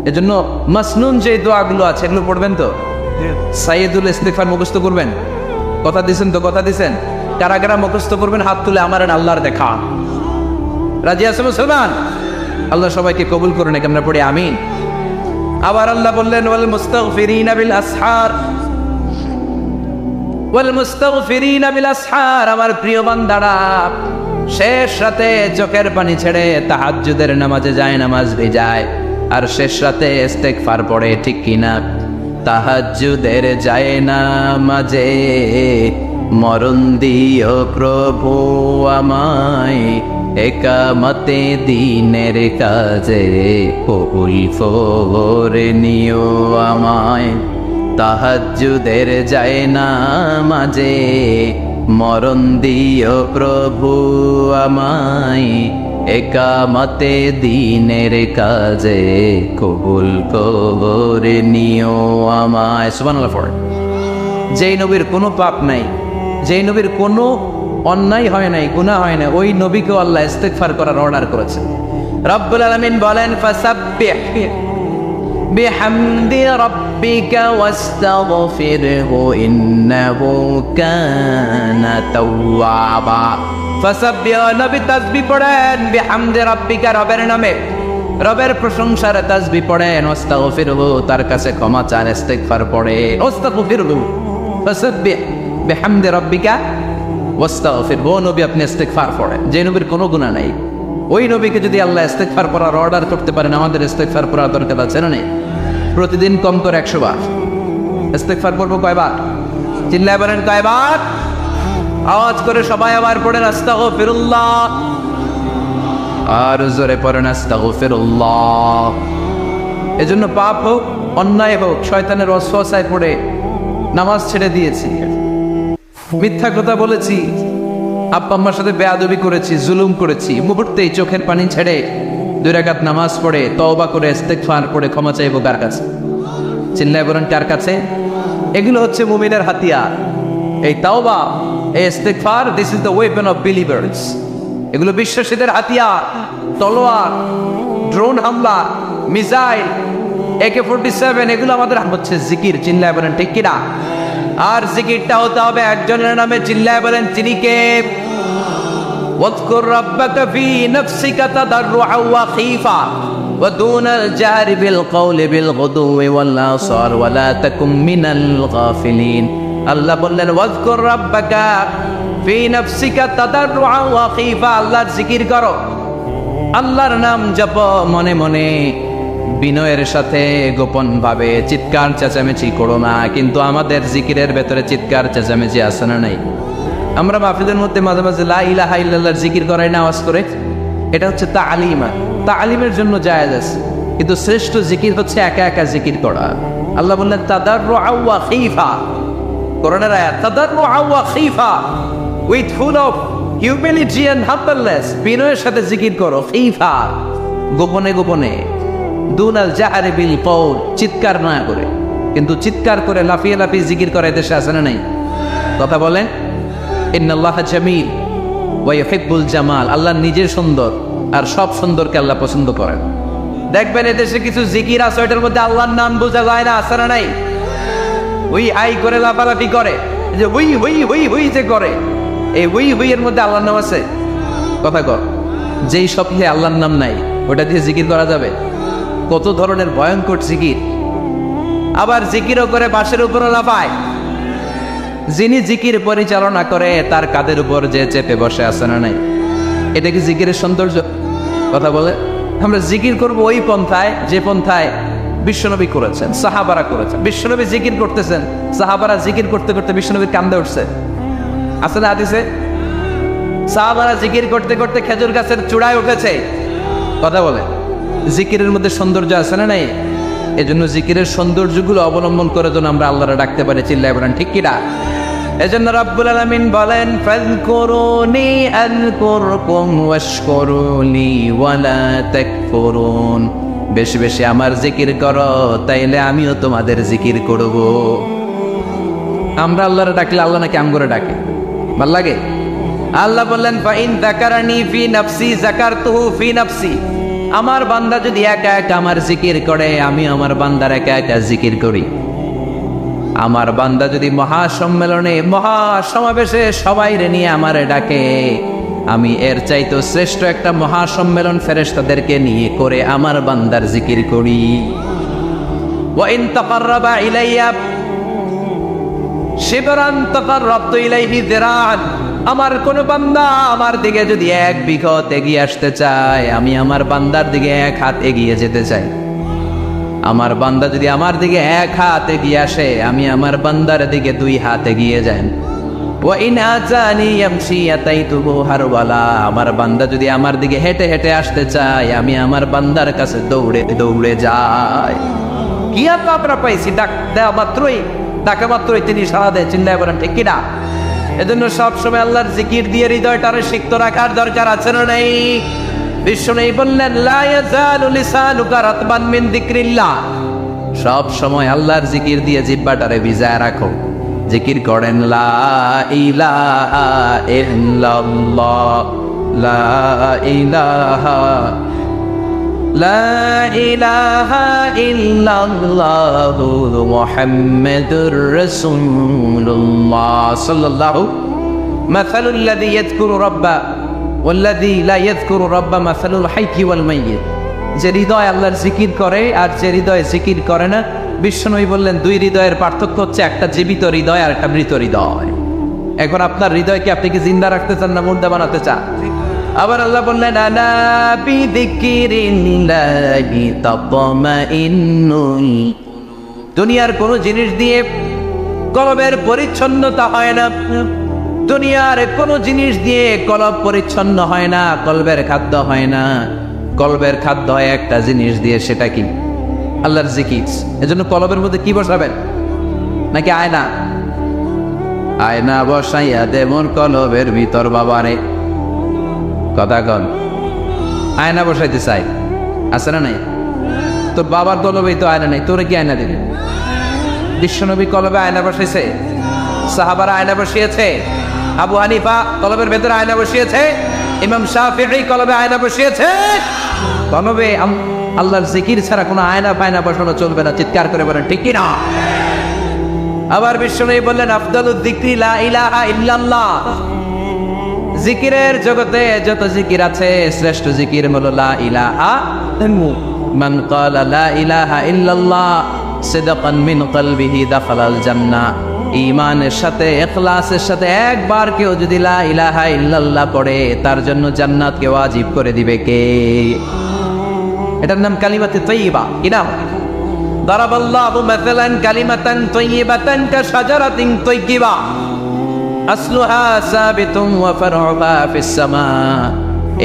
এজন্য মাসনুন যে দোয়াগুলো আছে এগুলো পড়বেন তো। সাইয়্যিদুল ইস্তিগফার মুখস্থ করবেন, কথা দিছেন তো? কথা দিছেন? কারা কারা মুখস্থ করবেন হাত তুলে আমার আল্লাহর দেখা। রাজি আছে মুসলমান? আল্লাহ সবাইকে কবুল করুন। আমরা পড়ি আমিন। আবার আল্লাহ বললেন, ওয়াল মুস্তাগফিরিনা বিল আসহার, ওয়াল মুস্তাগফিরিনা বিল আসহার, আমার প্রিয় বান্দারা শেষ রাতে চোখের পানি ছেড়ে তাহাজ্জুদের নামাজে যায়, নামাজ ভিজায় আর শেষ রাতে ইস্তিগফার পড়ে, ঠিক কিনা? তাহাজ্জুদের যায় নামাজে মরণ দিও প্রভু আমায়, একামতে দিনের কাজে কবুল করে নিও আমায়। তাহাজ্জুদের যায় নামাজে মরণ দিও প্রভু আমায়, একামতে দিনের কাজে কবুল করে নিও আমায়। সুবহানাল্লাহ। পড়ে যেই নবীর কোনো পাপ নাই, যেই নবীর কোনো অন্যায় হয় নাই, গুনাহ হয় না, ওই নবীকে আল্লাহ ইস্তিগফার করার অর্ডার করেছেন। রব্বুল আলামিন বলেন, ফাসাব্বিহ বিহামদি রাব্বিকা ওয়াস্তাগফিরহু ইন্নাহু কানা তাওয়াবা। ফাসাব্বিহু, নবী তাসবিহ পড়েন, বিহামদি রাব্বিকা, রবের নামে, রবের প্রশংসার তাসবিহ পড়েন, ওয়াস্তাগফিরহু, তার কাছে ক্ষমা চান, ইস্তিগফার পড়েন, ওয়াস্তাগফিরহু, ফাসাব্বিহ বিহামদি রাব্বিকা ওয়াস্তাগফিরহু। নবী আপনি ইস্তিগফার পড়েন, যে নবীর কোনো গুনাহ নাই, ওই নবীকে যদি আল্লাহ ইস্তিগফার পড়ার অর্ডার করতে পারেন, আমাদের ইস্তিগফার পড়ার দরকার আছে না নেই? প্রতিদিন কম করে 100 বার ইস্তিগফার করব। কয়বার? চিল্লায় বলেন কয়বার? আওয়াজ করে সবাই আবার পড়েন আস্তাগফিরুল্লাহ, আর জোরে পড়েন আস্তাগফিরুল্লাহ। এজন্য পাপ হোক, অন্যায় হোক, শয়তানের ওয়াসওয়াসায় পড়ে নামাজ ছেড়ে দিয়েছি, মিথ্যা কথা বলেছি, আব্বা আম্মার সাথে বেয়াদবি করেছি, জুলুম করেছি, মুহূর্তেই চোখের পানি ছেড়ে 2 রাকাত নামাজ পড়ে তওবা করে ইস্তিগফার করে ক্ষমা চাইবো কার কাছে? চিল্লায় বলেন কার কাছে? এগুলো হচ্ছে মুমিনের হাতিয়ার। এই তাওবা, এই ইস্তিগফার, this is the weapon of believers. এগুলো বিশ্বাসীদের হাতিয়ার। তলোয়ার, ড্রোন হামলা, মিসাইল, AK-47, এগুলো আমাদের হচ্ছে জিকির। চিল্লায় বলেন ঠিক কিনা? আর জিকিরটা হতে হবে একজনের নামে। চিল্লায় বলেন তিনি কে? ওয়াজকুর রাব্বাকা ফি নাফসিকা তাদাররুআ ওয়া খীফা ওয়া দুনাল জাহরি বিল কওলি বিল গুদুওয়ি ওয়াল আসার ওয়া লা তাকুম মিনাল গাফিলিন। আল্লাহ বললেন ওয়াজকুর রাব্বাকা ফি নাফসিকা তাদাররুআ ওয়া খীফা, আল্লাহর জিকির করো, আল্লাহর নাম জপো মনে মনে, বিনয়ের সাথে, গোপন ভাবে, চিৎকার চেঁচামেচি করো না। কিন্তু আমাদের জিকিরের ভেতরে চিৎকার চেঁচামেচি আছে না নাই? আমরা মাহফিলের মধ্যে মাঝে মাঝে লা ইলাহা ইল্লাল্লাহর জিকির করাই না আওয়াজ করে, এটা হচ্ছে তালিমা, তালিমের জন্য জায়েজ আছে। কিন্তু শ্রেষ্ঠ জিকির হচ্ছে একা একা জিকির করা। আল্লাহ বললেন তাদাররুআ ওয়া খীফা, কোরআনের আয়াত, তাদাররুআ ওয়া খীফা, with full of humility and humbleness, বিনয়ের সাথে জিকির করো, খীফা, গোপনে গোপনে, দুনাল জাহরি বিল কওল, চিৎকার না করে। কিন্তু চিৎকার করে লাফিয়ে লাফিয়ে জিকির করে দেশে আছে না নাই? কথা বলেন। ইন্নাল্লাহা জামিল ওয়া ইউহিব্বুল জামাল, আল্লাহ নিজে সুন্দর, আর সব সুন্দরকে আল্লাহ পছন্দ করেন। দেখবেন এদেশে কিছু জিকির আছে, ওইটার মধ্যে আল্লাহর নাম বোঝা যায় না, আছে না নাই? উই আই করে লাফালাফি করে, যে হুই হুই হুই হুই যে করে, এই হুই হুই এর মধ্যে আল্লাহর নাম আছে? কথা কর। যেই স্বপ্নে আল্লাহর নাম নাই, ওটা দিয়ে জিকির করা যাবে? কত ধরনের ভয়ঙ্কর জিকির। আবার জিকিরও করে বাঁশের উপরও লাফায়। যিনি জিকির পরিচালনা করে তার কাদের উপর যে চেপে বসে আছে না নাই? এটা কি জিকিরের সৌন্দর্য? কথা বলে। আমরা জিকির করব ওই পন্থায় যে পন্থায় বিশ্বনবী করেছেন, সাহাবারা করেছেন। বিশ্বনবী জিকির করতেছেন, সাহাবারা জিকির করতে করতে বিশ্বনবীর কান্দে উঠছে, আছে না হাদিসে? সাহাবারা জিকির করতে করতে খেজুর গাছের চূড়ায় উঠেছে। কথা বলে। জিকিরের মধ্যে সৌন্দর্য আছে না নাই? এজন্য জিকিরের সৌন্দর্যগুলো অবলম্বন করে যেন আমরা আল্লাহরে ডাকতে পারি। চিল্লায় বলেন ঠিক কিনা? এজন্য রাব্বুল আলামিন বলেন ফাযকুরুনি আযকুরকুম ওয়াশকুরুলি ওয়ালা তাকফুরুন, বেশি বেশি আমার জিকির করো, তাইলে আমিও তোমাদের জিকির করব। আমরা আল্লাহরে ডাকলে আল্লাহ নাকি আমগরে ডাকে? ভাল লাগে? আল্লাহ বললেন ফাইন যাকারানি ফি নাফসি যাকারতুহু ফি নাফসি, আমার বান্দা যদি একা একা আমার জিকির করে, আমি আমার বান্দার একা একা জিকির করি। আমার বান্দা যদি মহাসম্মেলনে, মহাসমাবেশে সবাই রে নিয়ে আমারে ডাকে, আমি এর চাইতে শ্রেষ্ঠ একটা মহাসম্মেলন ফেরেশতাদেরকে নিয়ে করে আমার বান্দার জিকির করি। ওয়া ইন তাকাররাবা ইলাইয়া শিবরান তাকাররাবতু ইলাইহি যিরাআন, আমার কোন বান্দা আমার দিকে যদি 1 বিঘত এগিয়ে আসতে চায়, আমি আমার বান্দার দিকে 1 হাত এগিয়ে যেতে চাই। আমার বান্দা যদি আমার দিকে 1 হাত এগিয়ে আসে, আমি আমার বান্দার দিকে 2 হাত এগিয়ে যাই। ওয়া ইন আতানি ইয়ামশি আতাইতুহু হারওয়ালা, আমার বান্দা যদি আমার দিকে হেঁটে হেঁটে আসতে চায়, আমি আমার বান্দার কাছে দৌড়ে দৌড়ে যাই। কি আপনি আপনারা পাইছি, ডাক দেওয়া মাত্রই, ডাকা মাত্রই তিনি সাড়া দেয়। চিল্লায় বলেন ঠিক কিনা? এজন্য সবসময় আল্লাহর জিকির দিয়ে হৃদয়টারে সিক্ত রাখার দরকার আছে না নাই? বিশ্বনবী বললেন লা ইয়াজালু লিসানুকা রাতবান মিন যিকরিল্লাহ, সব সময় আল্লাহর জিকির দিয়ে জিহ্বাটারে ভিজায় রাখো। জিকির করেন লা ইলাহা ইল্লাল্লাহ, লা ইলাহা, লা ইলাহা ইল্লাল্লাহু মুহাম্মাদুর রাসূলুল্লাহ সাল্লাল্লাহু মাসালুল লাযী ইয়াযকুরু রাব্বা ওয়াল্লাযী লা ইয়াযকুরু রাব্বা মাসালুল হাইয়্যি ওয়াল মাইয়্যিত। যে হৃদয় আল্লাহর জিকির করে আর যে হৃদয় জিকির করে না, বিশ্বনবী বললেন দুই হৃদয়ের পার্থক্য হচ্ছে একটা জীবিত হৃদয় আর একটা মৃত হৃদয়। এখন আপনার হৃদয়কে আপনি কি জিন্দা রাখতে চান না মুর্দা বানাতে চান? আবার আল্লাহ বললেন আলা বিযিকরিল্লাহি তাতমাইন্নুল। দুনিয়ার কোন জিনিস দিয়ে কলবের পরিচ্ছন্নতা হয় না, দুনিয়ার কোন জিনিস দিয়ে কলব পরিচ্ছন্ন হয় না, কলবের খাদ্য হয় না। কলবের খাদ্য হয় একটা জিনিস দিয়ে, সেটা কি? আল্লাহর জিকির। এজন্য কলবের মধ্যে কি বসাবেন? নাকি আয়না? আয়না বসাইয়া দেমন কলবের ভিতর বাবারে। কথা কন, আয়না বসাইতে চাই, আছে না নাই? তোর বাবার কলবেই তো আয়না নাই, তোরে কি আয়না দিবে? বিশ্বনবী কলবে আয়না বসাইছে, সাহাবারা আয়না বসিয়েছে, আবু হানিফা কলবের ভেতরে আয়না বসিয়েছে, ইমাম শাফিঈ কলবে আয়না বসিয়েছে। কলবে আল্লাহর জিকির ছাড়া কোনো আয়না ফায়না বসানো চলবে না। চিৎকার করে বলেন ঠিক কি না? আবার বিশ্বনবী বললেন আফদালুয যিকরি লা ইলাহা ইল্লাল্লাহ। জিকিরের জগতে যত জিকির আছে শ্রেষ্ঠ জিকির হলো লা ইলাহা। মান ক্বালা লা ইলাহা ইল্লাল্লাহ সিদকান মিন কলবিহি দাখালাল জান্নাহ। ঈমানের সাথে ইখলাসের সাথে একবার কেউ যদি লা ইলাহা ইল্লাল্লাহ পড়ে, তার জন্য জান্নাতকে ওয়াজিব করে দিবে কে? এটার নাম কালিমাতে তাইয়্যিবা। কি নাম? দারাবাল্লাহু মাসালান কালিমাতান তাইয়্যিবাতান কাশাজারাতিন তাইয়্যিবা আসলুহা সাবিতুন ওয়া ফারউহা ফিস সামা।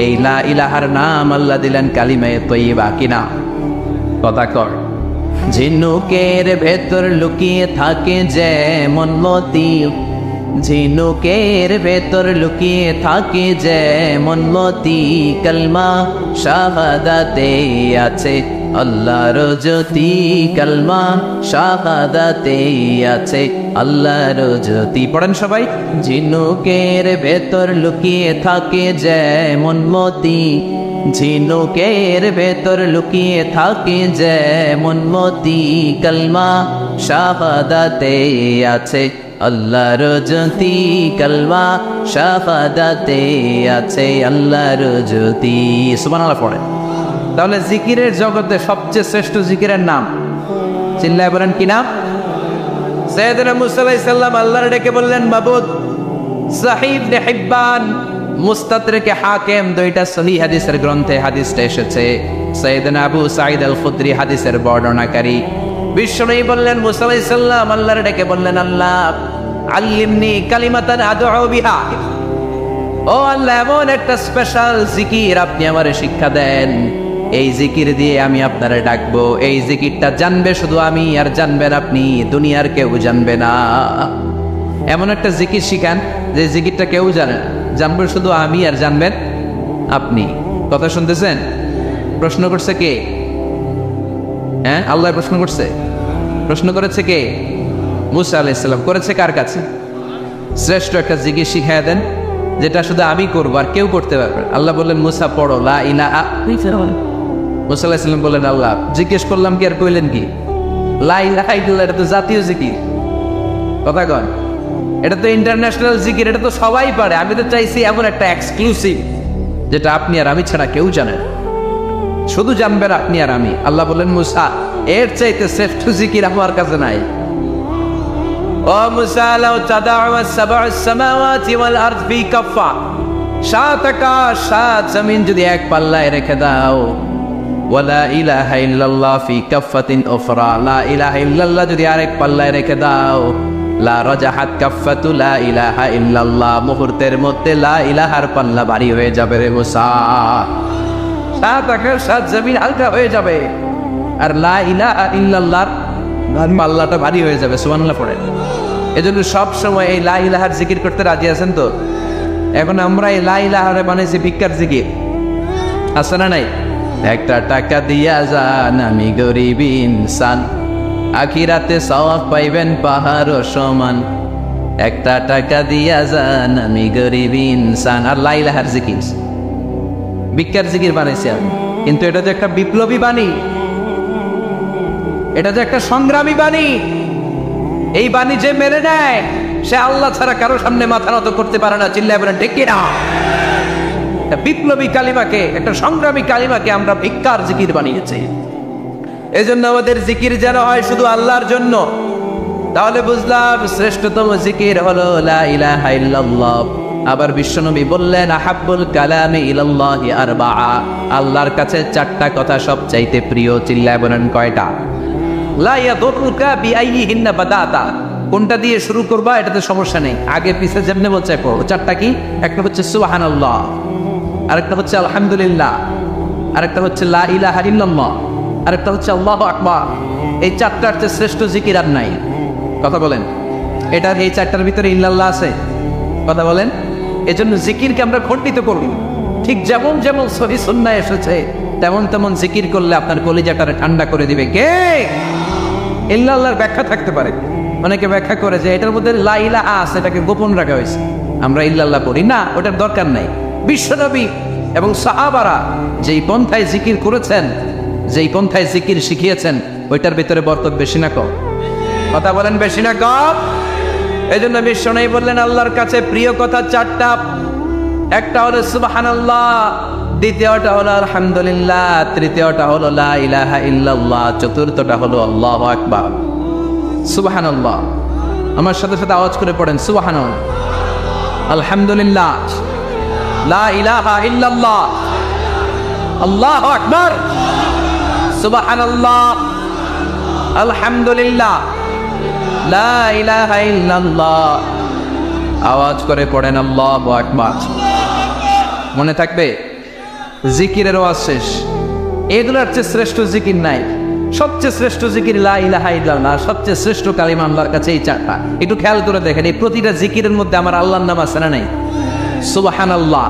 এই লা ইলাহার নাম আল্লাহ দিলেন কালিমায়ে তাইয়্যিবা। কি না? কথা কর। ঝিনুকের ভেতর লুকিয়ে থাকে যেমন মতি, ঝিনুকের ভেতর লুকিয়ে থাকে যেমন মতি, কালমা শাহাদাতে আছে আল্লাহর জ্যোতি, কালমা শাহাদাতে আছে আল্লাহর জ্যোতি। পড়েন সবাই। ঝিনুকের ভেতর লুকিয়ে থাকে যেমন মতি, ঝিনুকের ভেতর লুকিয়ে থাকে যেমন মতি, কালমা শাহাদাতে আছে আল্লাহর জ্যোতি, কালমা শাহাদাতে আছে আল্লাহর জ্যোতি। সুবহানাল্লাহ পড়ে। তাহলে জিকিরের জগতে সবচেয়ে শ্রেষ্ঠ জিকিরের নাম চিল্লায় বলেন কি নাম? সাইয়েদনা মুসা আলাইহিস সালাম আল্লাহর ডেকে বললেন মাবুদ। সহিহ ইবনে হিব্বান, মুস্তাদরাকে হাকিম, দুইটা সহিহ হাদিসের গ্রন্থে হাদিসটা এসেছে। সাইয়েদনা আবু সাঈদ আল খুদরি হাদিসের বর্ণনাকারী। বিশ্বনবী বললেন মুসা আলাইহিস সালাম আল্লাহর ডেকে বললেন আল্লাহ আল্লিমনি কালিমাতান আদউ বিহা। ও আল্লাহ, এমন একটা স্পেশাল জিকির আপনি আমারে শিক্ষা দেন, এই জিকির দিয়ে আমি আপনারে ডাকবো। এই জিকিরটা জানবে শুধু আমি আর জানবেন আপনি, দুনিয়ার কেউ জানবে না। এমন একটা জিকির শিখান যে জিকিরটা কেউ জানে না, জানবেন শুধু আমি আর জানবেন আপনি। কথা শুনতেছেন? প্রশ্ন করছে কে? হ্যাঁ, আল্লাহ প্রশ্ন করছে। প্রশ্ন করেছে কে? মুসা আলাইহিস সালাম। করেছে কার কাছে? শ্রেষ্ঠ একটা জিকির শিখায় দেন যেটা শুধু আমি করবো আর কেউ করতে পারবে। আল্লাহ বললেন মুসা পড়ো লা ইলাহা। মুসা আলাইহিস সালাম বললেন আল্লাহ জিজ্ঞেস করলাম কি আর কইলেন কি? লা ইলাহা ইল্লাল্লাহ, এটা তো জাতীয় জিকির। কথা কন, এটা তো ইন্টারন্যাশনাল জিকির, এটা তো সবাই পারে। আমি তো চাইছি এমন একটা এক্সক্লুসিভ যেটা আপনি আর আমি ছাড়া কেউ জানেন, শুধু জানবেন আপনি আর আমি। আল্লাহ বললেন মুসা এর চাইতে শ্রেষ্ঠ জিকির আমার কাছে নাই। ও মুসা লাউ তাদাউ সাব'আস সামাওয়াতি ওয়াল আরদ ফি কাফা, সাত আকাশ সাত জমিন যদি এক পাল্লায় রেখে দাও, ওয়ালা ইলাহা ইল্লাল্লাহ ফি কাফাতিন উখরা, লা ইলাহা ইল্লাল্লাহ যদি আরেক পাল্লায় রেখে দাও, লা রাজাহাত কাফাতু লা ইলাহা ইল্লাল্লাহ, মুহূর্তের মধ্যে লা ইলাহার পাল্লা ভারী হয়ে যাবে রে মুসা। সাত আকাশ সাত জমিন হালকা হয়ে যাবে আর লা ইলাহা ইল্লাল্লাহর পাল্লাটা ভারী হয়ে যাবে। সুবহানাল্লাহ পড়েন। এজন্য সব সময় এই লা ইলাহার জিকির করতে রাজি আছেন তো? এখন আমরা এই লা ইলাহারে বানাইছি ভিক্ষার জিকির, আছে না নাই? একটা টাকা দিয়া যান আমি গরিব ইনসান, আখিরাতে সওয়াব পাইবেন পাহাড় সমান। একটা টাকা দিয়া যান আমি গরিব ইনসান। আর লা ইলাহার জিকির ভিক্ষার জিকির বানাইছি আমি, কিন্তু এটা যে একটা বিপ্লবী বাণী, এটা যে একটা সংগ্রামী বাণী। এই বাণী যে মেনে নেয় সে আল্লাহ ছাড়া কারো সামনে মাথা নত করতে পারে না। চিল্লায় বলেন ঠিক কিনা? বিপ্লবী কালিমাকে, একটা সংগ্রামী কালিমাকে আমরা ভিক্ষার জিকির বানিয়েছি। এজন্য আমাদের জিকির যেন হয় শুধু আল্লাহর জন্য। তাহলে বুঝলাম শ্রেষ্ঠতম জিকির হলো লা ইলাহা ইল্লাল্লাহ। আবার বিশ্বনবী বললেন আহাব্বুল কালামি ইলাল্লাহি আরবাআ, আল্লাহর কাছে চারটা কথা সবচাইতে প্রিয়। চিল্লায় বলেন কয়টা? লা ইয়াদুররুকা বিআইয়িহিন্না বাদাতা, কোনটা দিয়ে শুরু করবা এটাতে সমস্যা নেই, আগে পিছে যেমনে বলছে পড়ো। চারটা কি? একটা হচ্ছে সুবহানাল্লাহ, আরেকটা হচ্ছে আলহামদুলিল্লাহ, আরেকটা হচ্ছে লা ইলাহা ইল্লাল্লাহ, আরেকটা হচ্ছে আল্লাহু আকবার। এই চারটার চেয়ে শ্রেষ্ঠ জিকির আর নাই। কথা বলেন, এটার এই চারটার ভিতরে ইল্লাল্লাহ আছে? কথা বলেন। এজন্য জিকিরকে আমরা খণ্ডিত করি। ঠিক যেমন যেমন সহিহ সুন্নাহ এসেছে তেমন তেমন জিকির করলে আপনার কলিজাটারে ঠান্ডা করে দিবে কে? ইল্লাল্লাহর ব্যাখ্যা থাকতে পারে, অনেকে ব্যাখ্যা করে যে এটার মধ্যে লা ইলাহা আছে, এটাকে গোপন রাখা হয়েছে, আমরা ইল্লাল্লাহ পড়ি না, ওটার দরকার নাই। বিশ্বনবী এবং সাহাবারা যেই পন্থায় জিকির করেছেন, যেই পন্থায় জিকির শিখিয়েছেন, ওইটার ভিতরে বরকত বেশি না কম? কথা বলেন বেশি না কম? এই জন্য বিশ্বনবী বললেন আল্লাহর কাছে প্রিয় কথা চারটা। একটা হলো সুবহানাল্লাহ, দ্বিতীয়টা হলো আলহামদুলিল্লাহ, তৃতীয়টা হলো লা ইলাহা ইল্লাল্লাহ, চতুর্থটা হলো আল্লাহু আকবার। সুবহানাল্লাহ, আমার সাথে সাথে আওয়াজ করে পড়েন সুবহানাল্লাহ, আলহামদুলিল্লাহ, লা ইলাহা ইল্লাল্লাহ, আল্লাহু আকবার, সুবহানাল্লাহ, আলহামদুলিল্লাহ, লা ইলাহা ইল্লাল্লাহ। আওয়াজ করে পড়েন আল্লাহু আকবার। মনে থাকবে জিকিরের ওয়াজ শেষ, এগুলোর চেয়ে শ্রেষ্ঠ জিকির নাই। সবচেয়ে শ্রেষ্ঠ জিকির লা ইলাহা ইল্লাল্লাহ, সবচেয়ে শ্রেষ্ঠ কালিমা আল্লাহর কাছে এই চারটা। একটু খেয়াল করে দেখেন, এই প্রতিটা জিকিরের মধ্যে আমার আল্লাহর নাম আছে না নাই? সুবহানাল্লাহ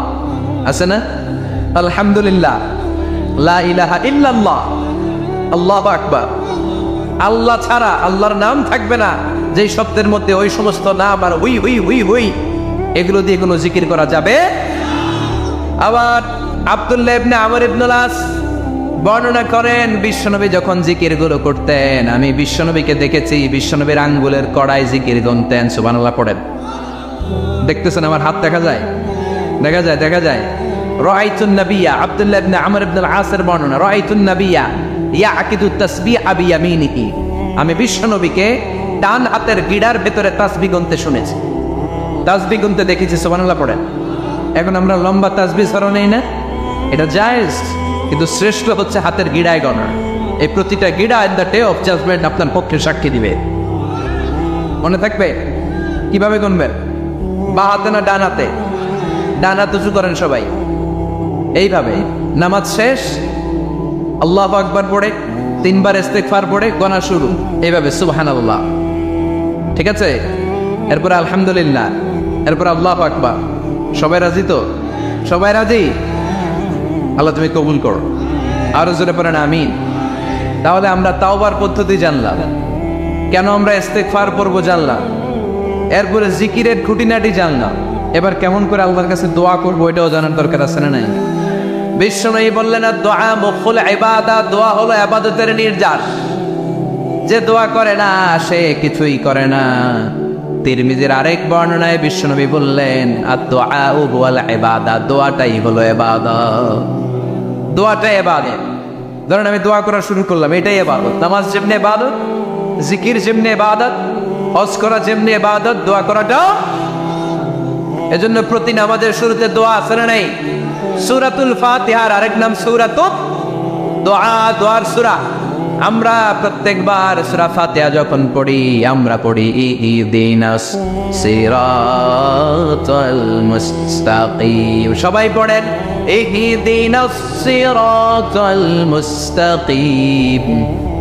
আছে না? আলহামদুলিল্লাহ, লা ইলাহা ইল্লাল্লাহ, আল্লাহু আকবার। আল্লাহ ছাড়া আল্লাহর নাম থাকবে না যেই শব্দের মধ্যে ওই সমস্ত নাম আর হুই হুই হুই হুই, এগুলো দিয়ে কোনো জিকির করা যাবে। আবার আব্দুল্লাহ ইবনে আমর ইবনুল আস বর্ণনা করেন বিশ্বনবী যখন জিকির গুলো করতেন, আমি বিশ্বনবীকে দেখেছি বিশ্বনবীর আঙ্গুলের কড়াই জিকির গুনতেন। সুবহানাল্লাহ পড়েন। দেখতেছেন আমার হাত দেখা যায়? দেখা যায়, দেখা যায়। রাআইতুন নাবিয়্যা, আব্দুল্লাহ ইবনে আমর ইবনুল আসের বর্ণনা, রাআইতুন নাবিয়্যা ইয়াকিদু তাসবিহ বিয়ামিনিহি, আমি বিশ্বনবীকে ডান হাতের গিড়ার ভেতরে তাসবিহ গুনতে শুনেছি, তাসবিহ গুনতে দেখেছি। সুবহানাল্লাহ পড়েন। এখন আমরা লম্বা তাসবিহ ছড়া নেই না, এটা জায়েজ, কিন্তু শ্রেষ্ঠ হচ্ছে হাতের গিড়ায় গণা। এই প্রতিটা গিড়া in the day of judgement আপনার পক্ষে সাক্ষী দিবে। মনে থাকবে কিভাবে গুনবেন? বা হাতে না ডান হাতে? ডান হাত উঁচু করেন সবাই, এইভাবে। নামাজ শেষ আল্লাহু আকবার পড়ে 3 বার ইস্তিগফার পড়ে গণা শুরু, এইভাবে সুবহানাল্লাহ। ঠিক আছে? এরপর আলহামদুলিল্লাহ, এরপর আল্লাহু আকবার। সবাই রাজি তো? সবাই রাজি? আল্লাহ তুমি কবুল করো। আরো জোরে পড়েন আমিন। তাহলে আমরা তাওবার পদ্ধতি জানলাম, কেন আমরা ইস্তিগফার পড়বো জানলাম, এরপরে জিকিরের খুঁটিনাটি জানলাম। এবার কেমন করে আল্লাহর কাছে দোয়া করবো এটাও জানার দরকার আছে না নাই? বিশ্বনবী বললেন দোয়া মুখুল ইবাদত, দোয়া হলো ইবাদতের নির্যাস। যে দোয়া করে না সে কিছুই করে না। তিরমিজির আরেক বর্ণনায় বিশ্বনবী বললেন আদ-দুআ হুয়াল ইবাদত, দোয়াটাই হলো ইবাদত, দোয়াটাই ইবাদত। ধরেন আমি দোয়া করা শুরু করলাম, এটাই ইবাদত। নামাজ যেমনি ইবাদত, জিকির যেমনি ইবাদত, হজ করা যেমনি ইবাদত, দোয়া করাটাও। এজন্য প্রতি নামাজের শুরুতে দোয়া আছে না নাই? সূরাতুল ফাতিহার আরেক নাম সূরাতুদ দোয়া, দোয়ার সূরা। আমরা প্রত্যেকবার সূরা ফাতিহা যখন পড়ি আমরা পড়ি ইহদিনাস সিরাতাল মুস্তাকিম। সবাই পড়েন ইহদিনাস সিরাতাল মুস্তাকিম।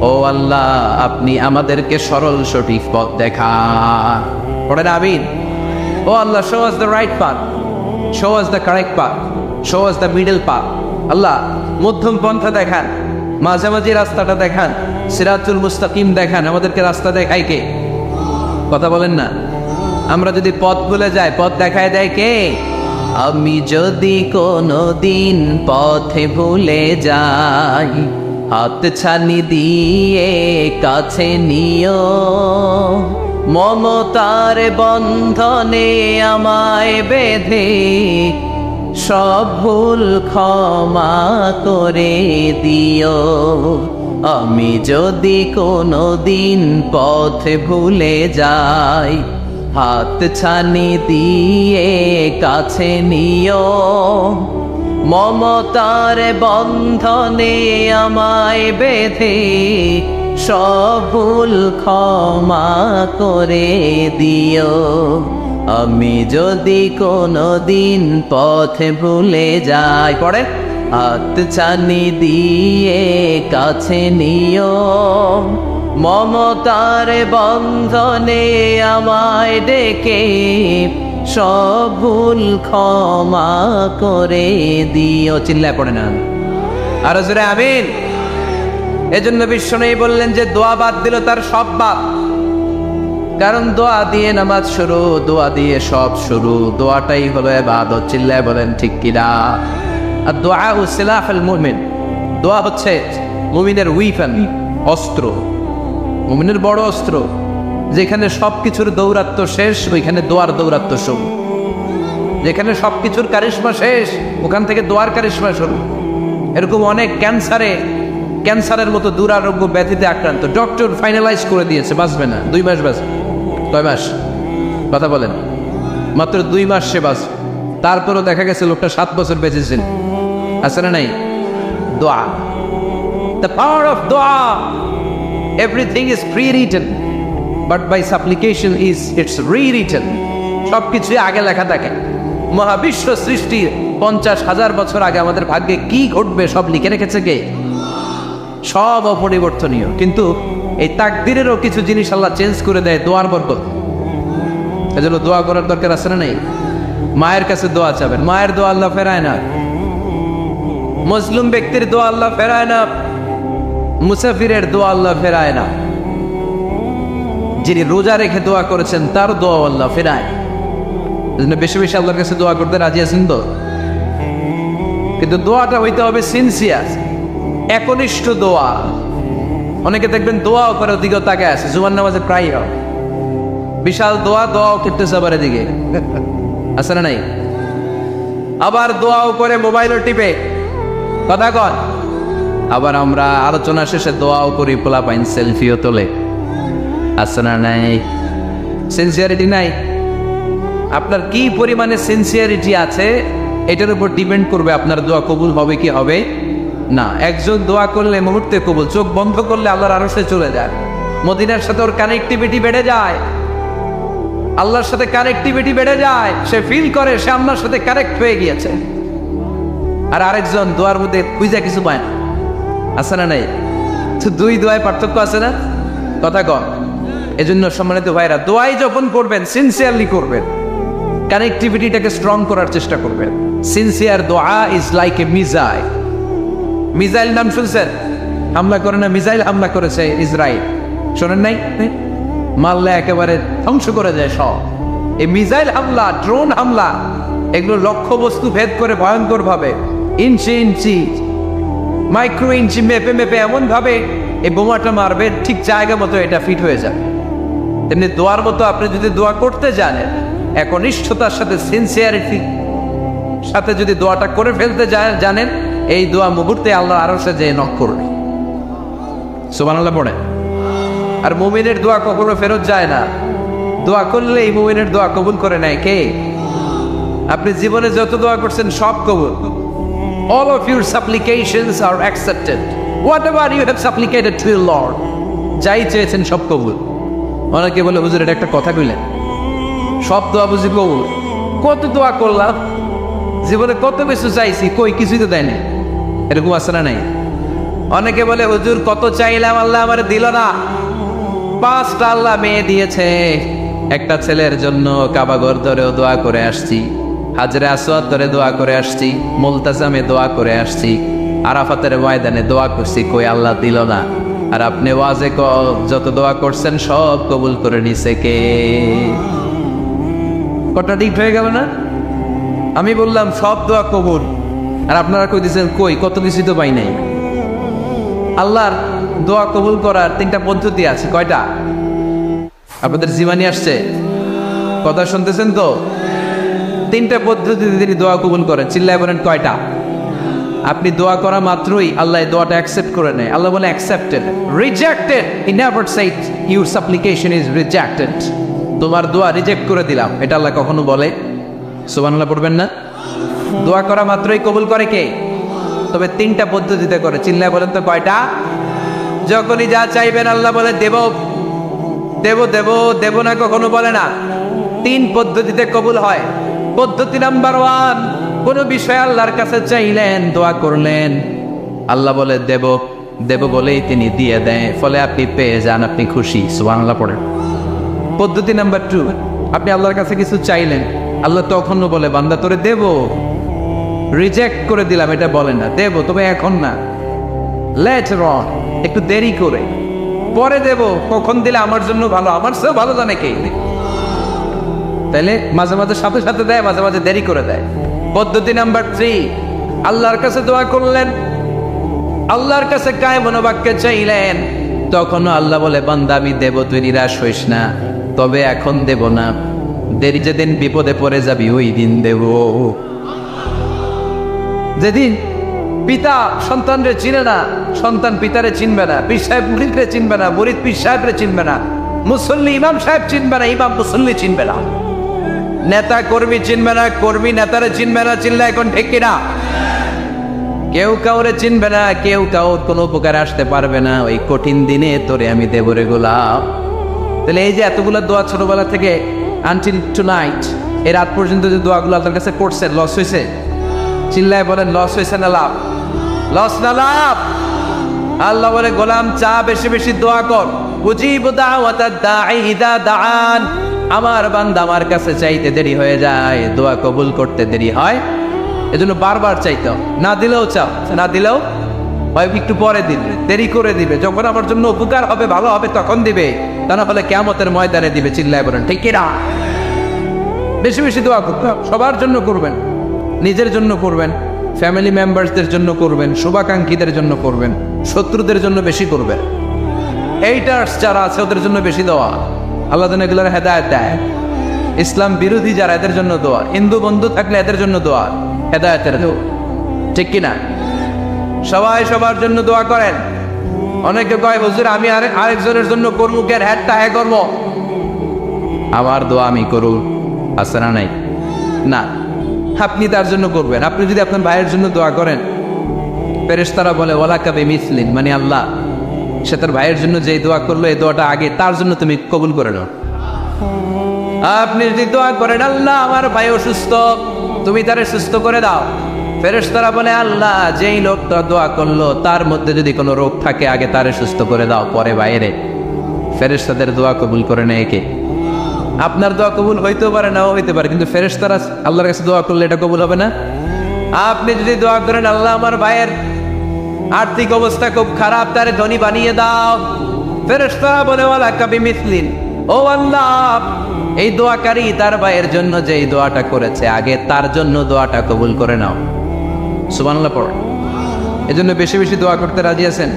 ও আল্লাহ আপনি আমাদেরকে সরল সঠিক পথ দেখান। পড়েন আমিন। ও আল্লাহ, show us the right path, show us the correct path, show us the middle path. আল্লাহ মধ্যম পন্থা দেখান, মাঝামাঝি রাস্তাটা দেখান, সিরাতুল মুস্তাকিম দেখান। আমাদেরকে রাস্তা দেখায় কে? কথা বলেন না। আমরা যদি পথ ভুলে যাই পথ দেখায় দেয় কে? আমি যদি কোনদিন পথে ভুলে যাই হাত ছানি দিয়ে কাছে নিও, মমতার বন্ধনে আমায় বেঁধে সব ভুল ক্ষমা করে দিও। আমি যদি কোনো দিন পথ ভুলে যাই, হাত ছানি দিয়ে কাছে নিও। মমতার বন্ধনে আমায় বেঁধে সব ভুল ক্ষমা করে দিও। আমি যদি কোনো দিন পথে ভুলে যাই, পড়ে হাত ছানি দিয়ে কাছে নিও। মমতার বন্ধনে আমায় ডেকে সব ভুল ক্ষমা করে দিও। চিল্লায় পড়ে না আর জোরে আমিন। এজন্য বিশ্বনবী বললেন যে দোয়া বাদ দিল তার সব বাদ। কারণ দোয়া দিয়ে নামাজ শুরু, দোয়া দিয়ে সব শুরু। দোয়াটাই হলো ইবাদত। চিল্লায় বলেন ঠিক কিনা? আর দোয়া সিলাহুল মুমিন, দোয়া হচ্ছে মুমিনের উইপেন, অস্ত্র, মুমিনের বড় অস্ত্র। যেখানে সবকিছুর দৌরাত্ম শেষ, ওইখানে দোয়ার দৌরাত্ম শুরু। যেখানে সবকিছুর কারিশমা শেষ, ওখান থেকে দোয়ার কারিশমা শুরু। এরকম অনেক ক্যান্সারের মতো দুরারোগ্য ব্যাধিতে আক্রান্ত, ডক্টর ফাইনালাইজ করে দিয়েছে বাঁচবে না, 2 মাস বাঁচবে। কয় মাস? কথা বলেন। মাত্র 2 মাস সে বাঁচবে। তারপরও দেখা গেছে লোকটা 7 বছর বেঁচেছিল। আছে না নাই? দোয়া, দ্য পাওয়ার অফ দোয়া। Everything is pre-written, but by supplication is it's re-written. সবকিছুই আগে লেখা থাকে। মহাবিশ্ব সৃষ্টির 50,000 বছর আগে আমাদের ভাগ্যে কি ঘটবে সব লিখে রেখেছে কে? সব অপরিবর্তনীয়। কিন্তু এই তাকদিরেরও কিছু জিনিস আল্লাহ চেঞ্জ করে দেয় দোয়ার বরকত। এজন্য দোয়া করার দরকার আছে না নেই? মায়ের কাছে দোয়া চাবেন, মায়ের দোয়া আল্লাহ ফেরায় না। মুসলিম ব্যক্তির দোয়া আল্লাহ ফেরায় না। মুসাফিরের দোয়া আল্লাহ ফেরায় না। যিনি রোজা রেখে দোয়া করেছেন তার দোয়া আল্লাহ ফেরায়। এজন্য বেশি বেশি আল্লাহর কাছে দোয়া করতে রাজি আছেন তো? কিন্তু দোয়াটা হইতে হবে সিনসিয়ার, একনিষ্ঠ দোয়া। অনেকে দেখবেন দোয়াও করে ওদিকেও তাকায় আছে, জুমার নামাজে প্রায় হয় বিশাল দোয়া, দোয়াও করতেছে আবার এদিকে, আছে না নাই? আবার দোয়াও করে মোবাইলও টিপে, কথা কন। আবার আমরা আলোচনা শেষে দোয়াও করি, পোলাপাইন সেলফিও তোলে, আছে না নাই? সিনসিয়ারিটি নাই। আপনার কি পরিমাণে সিনসিয়ারিটি আছে এটার উপর ডিপেন্ড করবে আপনার দোয়া কবুল হবে কি হবে না। একজন দোয়া করলে মুহূর্তে কবুল, চোখ বন্ধ করলে আল্লাহর আরশে চলে যায়। মদিনার সাথে ওর কানেক্টিভিটি বেড়ে যায়, আল্লাহর সাথে কানেক্টিভিটি বেড়ে যায়। সে ফিল করে সে আল্লাহর সাথে কানেক্ট হয়ে গিয়েছে। আর আরেকজন দোয়ার মধ্যে খুঁজে কিছু পায় না, আছে না নাই? তো 2 দোয়ায় পার্থক্য আছে না? কথা কন। এজন্য সম্মানিত ভাইরা, দোয়াই যখন করবেন সিনসিয়ারলি করবেন, কানেক্টিভিটিটাকে স্ট্রং করার চেষ্টা করবেন। সিনসিয়ার দোয়া is like a missile. Missile নাম শুনছেন? হামলা করে না, মিসাইল হামলা করেছে ইসরায়েল, শোনেন নাই? মারলে একেবারে ধ্বংস করে যায় সব। এই মিসাইল হামলা, ড্রোন হামলা, এগুলো লক্ষ্য বস্তু ভেদ করে ভয়ঙ্কর ভাবে, ইঞ্চি ইঞ্চি, মাইক্রো ইঞ্চি মেপে মেপে এমন ভাবে এই বোমাটা মারবে, ঠিক জায়গা মতো এটা ফিট হয়ে যাবে। তেমনি দোয়ার মতো আপনি যদি দোয়া করতে জানেন, একনিষ্ঠতার সাথে সিনসিয়ারিটি সাথে যদি দোয়াটা করে ফেলতে জানেন, এই দোয়া মুহূর্তে আল্লাহ আরশে যেয়ে নক করবে। সুবহানাল্লাহ পড়ে। আর মুমিনের দোয়া কখনো ফেরত যায় না। দোয়া করলে এই মুমিনের দোয়া কবুল করে নেয় কে? আপনি জীবনে যত দোয়া করছেন সব কবুল। All of your supplications are accepted. Whatever you have supplicated to your Lord, যাই চেয়েছেন সব কবুল। অনেকে বলে হুজুর এটা একটা কথা কইলেন, সব দোয়া বুঝি কবুল? কত দোয়া করলাম, জীবনে কত কিছু চাইছি, কই কিছুই তো দেয়নি। এরকম আছে না নাই? অনেকে বলে হুজুর কত চাইলাম আল্লাহ আমার দিল না। 5টা আল্লাহ মেয়ে দিয়েছে, একটা ছেলের জন্য কাবাঘর ধরেও দোয়া করে আসছি, হাজরে আসওয়াদ ধরে দোয়া করে আসছি, মুলতাজামে দোয়া করে আসছি, আরাফাতের ময়দানে দোয়া করছি, কই আল্লাহ দিল না। আর আপনি ওয়াজে যত দোয়া করছেন সব কবুল করে নিছে কে? কটা ঠিক হয়ে গেল না? আমি বললাম সব দোয়া কবুল, আর আপনারা কই দিচ্ছেন কই কত কিছু তো পাই নাই। আল্লাহর দোয়া কবুল করার 3টা পদ্ধতি আছে। কয়টা? আপনাদের জীবনী আসছে, কথা শুনতেছেন তো? তিনটা পদ্ধতিতে তিনি দোয়া কবুল করেন। চিল্লায় বলেন কয়টা? আপনি দোয়া করা মাত্রই আল্লাহ দোয়াটা অ্যাকসেপ্ট করে নেয়। আল্লাহ বলে accepted, rejected he never shed your সাপ্লিকেশন is rejected. তোমার দোয়া রিজেক্ট করে দিলাম, এটা আল্লাহ কখনো বলে? সুবহানাল্লাহ পড়বেন না? দোয়া করা মাত্রই কবুল করে কে? তবে তিনটা পদ্ধতিতে করে। চিল্লায় বলেন তো কয়টা? যখনই যা চাইবেন আল্লাহ বলে দেব দেব দেব দেব না, কখনো বলে না। তিন পদ্ধতিতে কবুল হয়। পদ্ধতি নাম্বার 1, কোন বিষয় আল্লাহর কাছে চাইলেন, দোয়া করলেন, আল্লাহ বলে দেব দেব বলেই তিনি দিয়ে দেন, ফলে আপনি পেয়ে যান, আপনি খুশি। সুবহানাল্লাহ পড়েন। পদ্ধতি নাম্বার 2, আপনি আল্লাহর কাছে কিছু চাইলেন, আল্লাহ তখনও বলে বান্দা তোরে দেব, রিজেক্ট করে দিলাম এটা বলে না, দেব তবে এখন না, লেটার অন, একটু দেরি করে, পরে দেব, কখন দিলে আমার জন্য ভালো, আমার চেয়েও ভালো জানে কে। তাইলে মাঝে মাঝে সাথে সাথে দেয়, মাঝে মাঝে দেরি করে দেয়। পদ্ধতি নাম্বার 3, আল্লাহর কাছে দোয়া করলেন, আল্লাহর কাছে কায়ে মনোবাক্যে চাইলেন, তখনও আল্লাহ বলে বান্দা আমি দেব, তুই নিরাশ হইস না, তবে এখন দেব না, দেরি যেদিন বিপদে পড়ে যাবি ওই দিন দেব। যেদিন পিতা সন্তানরে চিনে না, সন্তান পিতারে চিনবে না, পীর সাহেব মুরিদরে চিনবে না, মুরিদ পীর সাহেবরে চিনবে না, মুসল্লি ইমাম সাহেব চিনবে না, ইমাম মুসল্লি চিনবে না, নেতা কর্মী চিনবে না, কর্মী নেতারে চিনবে না। চিনলে এখন ঠিক কিনা? কেউ কাউরে চিনবে না, কেউ কাউর কোনো উপকারে আসতে পারবে না। ওই কঠিন দিনে তোরে আমি দেব রে গোলাম। তাহলে এই যে এতগুলো দোয়া ছোটবেলা থেকে আনটিল টুনাইট, এই রাত পর্যন্ত যে দোয়াগুলো আল্লাহর কাছে করছেন, লস হয়েছে? চিল্লায় বলেন লস হয়েছে না লাভ? লস না লাভ? আল্লাহ বলে গোলাম চা বেশি বেশি দোয়া কর, উজিবু দাওয়াতাদ দাঈ ইযা দাআন। আমার বান্দা আমার কাছে চাইতে দেরি হয়ে যায়, দোয়া কবুল করতে দেরি হয়, এজন্য বারবার চাইতে, না দিলেও চাও, না দিলেও হয় একটু পরে দিবে, দেরি করে দিবে, যখন আমার জন্য উপকার হবে, ভালো হবে, তখন দিবে, তা না হলে কিয়ামতের ময়দানে দিবে। চিল্লায় বলেন ঠিক কিনা? বেশি বেশি দোয়া করতে হবে, সবার জন্য করবেন, নিজের জন্য করবেন, ফ্যামিলি মেম্বারসদের জন্য করবেন, শুভাকাঙ্ক্ষীদের জন্য করবেন, শত্রুদের জন্য বেশি করবেন, এইটার্স যারা আছে ওদের জন্য বেশি দোয়া। আল্লাহ যেন এগুলোর হেদায়েত দেয়। ইসলাম বিরোধী যারা, এদের জন্য দোয়া। হিন্দু বন্ধু থাকলে এদের জন্য দোয়া, হেদায়েতের দোয়া, ঠিক কিনা? সবাই সবার জন্য দোয়া করেন। অনেকে কয় হুজুর আমি আরেকজনের জন্য করবো, কেন হ্যাটটা হ্যাঁ করবো, আমার দোয়া আমি করুন, আছে না নাই? না, আপনি তার জন্য করবেন। আপনি যদি আপনার ভাইয়ের জন্য দোয়া করেন, ফেরেশতারা বলে ওয়ালাকা বিমিসলিন, মানে আল্লাহ সে তার ভাইয়ের জন্য যেই দোয়া করলো, এই দোয়াটা আগে তার জন্য তুমি কবুল করে নাও। আপনি যদি দোয়া করেন আল্লাহ আমার ভাই অসুস্থ, তুমি তারে সুস্থ করে দাও, ফেরেশতারা বলে আল্লাহ যেই লোকটা দোয়া করলো তার মধ্যে যদি কোনো রোগ থাকে আগে তারে সুস্থ করে দাও, পরে বাইরে। ফেরেশতাদের দোয়া কবুল করে নেয় কে? আপনার দোয়া কবুল হইতেও পারে, নাও হইতে পারে, কিন্তু ফেরেশতারা আল্লাহর কাছে দোয়া করলে এটা কবুল হবে না। আপনি যদি দোয়া করেন আল্লাহ আমার ভাইয়ের আর্থিক অবস্থা খুব খারাপ, তারে ধনী বানিয়ে দাও, ফেরেশতারা বলে ওয়ালাকা বিমিসলিন, ও আল্লাহ এই দোয়াকারী তার ভাইয়ের জন্য যেই দোয়াটা করেছে আগে তার জন্য দোয়াটা কবুল করে নাও। সুবহানাল্লাহ পড়ে। এজন্য বেশি বেশি দোয়া করতে রাজি আছেন?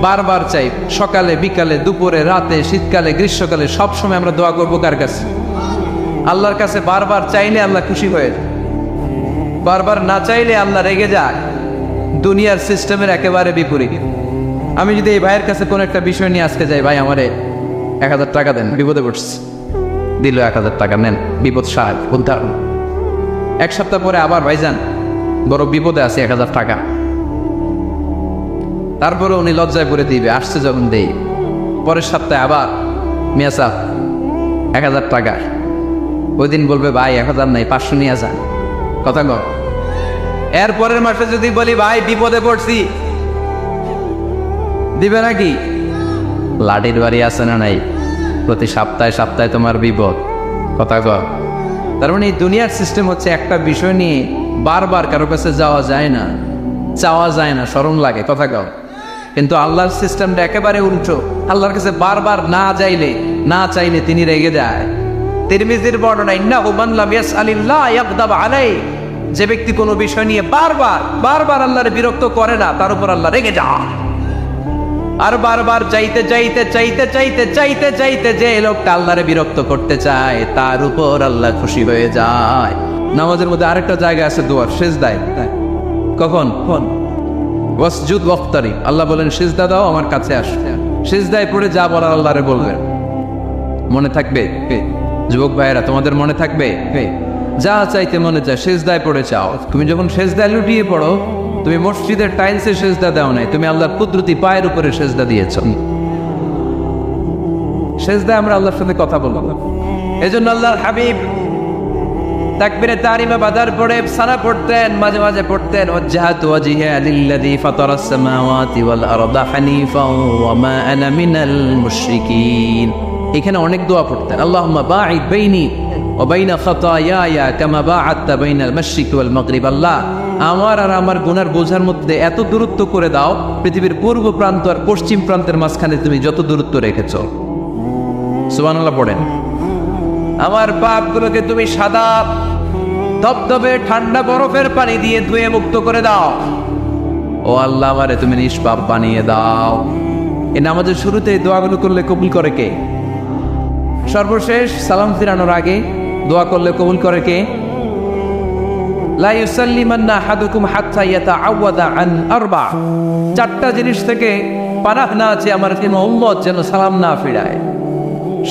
বারবার চাই, সকালে বিকালে দুপুরে রাতে শীতকালে গ্রীষ্মকালে সব সময় আমরা দোয়া করবো কার কাছে? আল্লাহর কাছে। বারবার চাইলে আল্লাহ খুশি হয়ে যায়, বারবার না চাইলে আল্লাহ রেগে যায়। দুনিয়ার সিস্টেমের একেবারে বিপরীত। আমি যদি এই ভাইয়ের কাছে কোনো একটা বিষয় নিয়ে আজকে যাই, ভাই আমারে 1000 টাকা দেন, বিপদে পড়ছি, দিল 1000 টাকা, নেন বিপদ সাহায্য উদ্ধার। এক সপ্তাহ পরে আবার ভাইজান বড় বিপদে আছে, 1000 টাকা, তারপরে উনি লজ্জায় পড়ে দিবে, আসছে যখন দেই, পরের সপ্তাহে আবার মিয়া সাহ 1000 টাকা, ওই দিন বলবে ভাই 1000 নাই 500 নিয়ে যান, কথা কর। এর পরের মাসে যদি বলি ভাই বিপদে পড়ছি, দিবে নাকি? লাঠির বাড়ি আছে না নাই? প্রতি সপ্তাহে সপ্তাহে তোমার বিপদ, কথা কর। তার মানে এই দুনিয়ার সিস্টেম হচ্ছে একটা বিষয় নিয়ে বারবার কারো কাছে যাওয়া যায় না, চাওয়া যায় না, শরম লাগে, কথা কর। কিন্তু আল্লাহর সিস্টেমটা একেবারে উল্টো। আল্লাহর কাছে বারবার না চাইলে তিনি রেগে যায়। তিরমিজির বর্ণনা, ইন্নাহু মান লাম ইয়াসআলিল্লাহ ইয়াগদাব আলাইহি, যে ব্যক্তি কোনো বিষয় নিয়ে বারবার আল্লাহর বিরক্ত করে না, তার উপর আল্লাহ রেগে যায়। আর বারবার চাইতে চাইতে চাইতে চাইতে চাইতে চাইতে যে লোকটা আল্লাহরে বিরক্ত করতে চায় তার উপর আল্লাহ খুশি হয়ে যায়। নামাজের মধ্যে আরেকটা জায়গা আছে দোয়ার, সিজদায়। কখন? ওয়াসজুদ ওয়াক্তারিব, আল্লাহ বলেন সিজদা দাও, আমার কাছে আসো। সিজদায় পড়ে যা বলার আল্লাহরে বলবেন। মনে থাকবে যুবক ভাইয়েরা, তোমাদের মনে থাকবে? যা চাইতে মনে চায় সিজদায় পড়ে চাও। তুমি যখন সিজদায় লুটিয়ে পড়ো, তুমি মসজিদের টাইলসে সেজদা দাও নাই, তুমি আল্লাহর কুদরতি পায়ের উপরে সেজদা দিয়েছ। সেজদায় আমরা আল্লাহর সাথে কথা বলবো। এজন্য আল্লাহর হাবিব তাকবীরে তাহরিমা বাঁধার পরে সানা পড়তেন, মাঝে মাঝে পড়তেন ওয়াজহাতু ওয়াজহিয়া লিল্লাযী ফাতারাস সামাওয়াতি ওয়াল আরদা হানিফাও ওয়া মা আনা মিনাল মুশরিকিন। এখানে অনেক দোয়া পড়তেন। আল্লাহুম্মা বাঈদ বাইনি ওয়া বাইনা খাতায়ায়া কামা বাআদতা বাইনাল মাশরিকি ওয়াল মাগরিব। আল্লাহ, আমার আর আমার গুনার বোঝার মধ্যে এত দূরত্ব করে দাও, পৃথিবীর পূর্ব প্রান্ত আর পশ্চিম প্রান্তের মাঝখানে তুমি যত দূরত্ব রেখেছো। সুবহানাল্লাহ পড়েন। আমার পাপগুলোকে তুমি সাদা ধবধবে ঠান্ডা বরফের পানি দিয়ে ধুয়ে মুক্ত করে দাও। ও আল্লাহ, আমারে তুমি নিষ্পাপ বানিয়ে দাও। এই নামাজের শুরুতে দোয়াগুলো করলে কবুল করে কে? সর্বশেষ সালাম ফিরানোর আগে দোয়া করলে কবুল করে কে? লা ইউসাল্লিমান্না আহাদুকুম হাত্তা ইয়াতাআওয়াদা আন আরবা। চারটা জিনিস থেকে পানাহ না আছে আমার কোন উম্মত যেন সালাম না ফিরায়।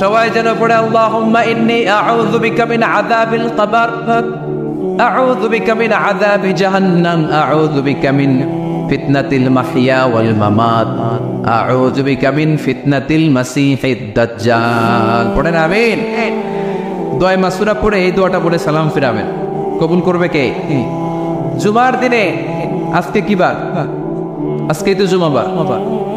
সবাই যেন পড়ে আল্লাহুম্মা ইন্নী আউযু বিকা মিন আযাবিল কবর, আউযু বিকা মিন আযাবি জাহান্নাম, আউযু বিকা মিন ফিতনাতিল মাহইয়া ওয়াল মামাত, আউযু বিকা মিন ফিতনাতিল মাসিহিদ দাজ্জাল। পড়েন আমিন। দোয়া মাসুরা পড়ে এই দোয়াটা পড়ে সালাম ফিরাবেন। কবুল করবে কে? জুমার দিনে। আজকে কি বার? আজকেই তো জুমাবার।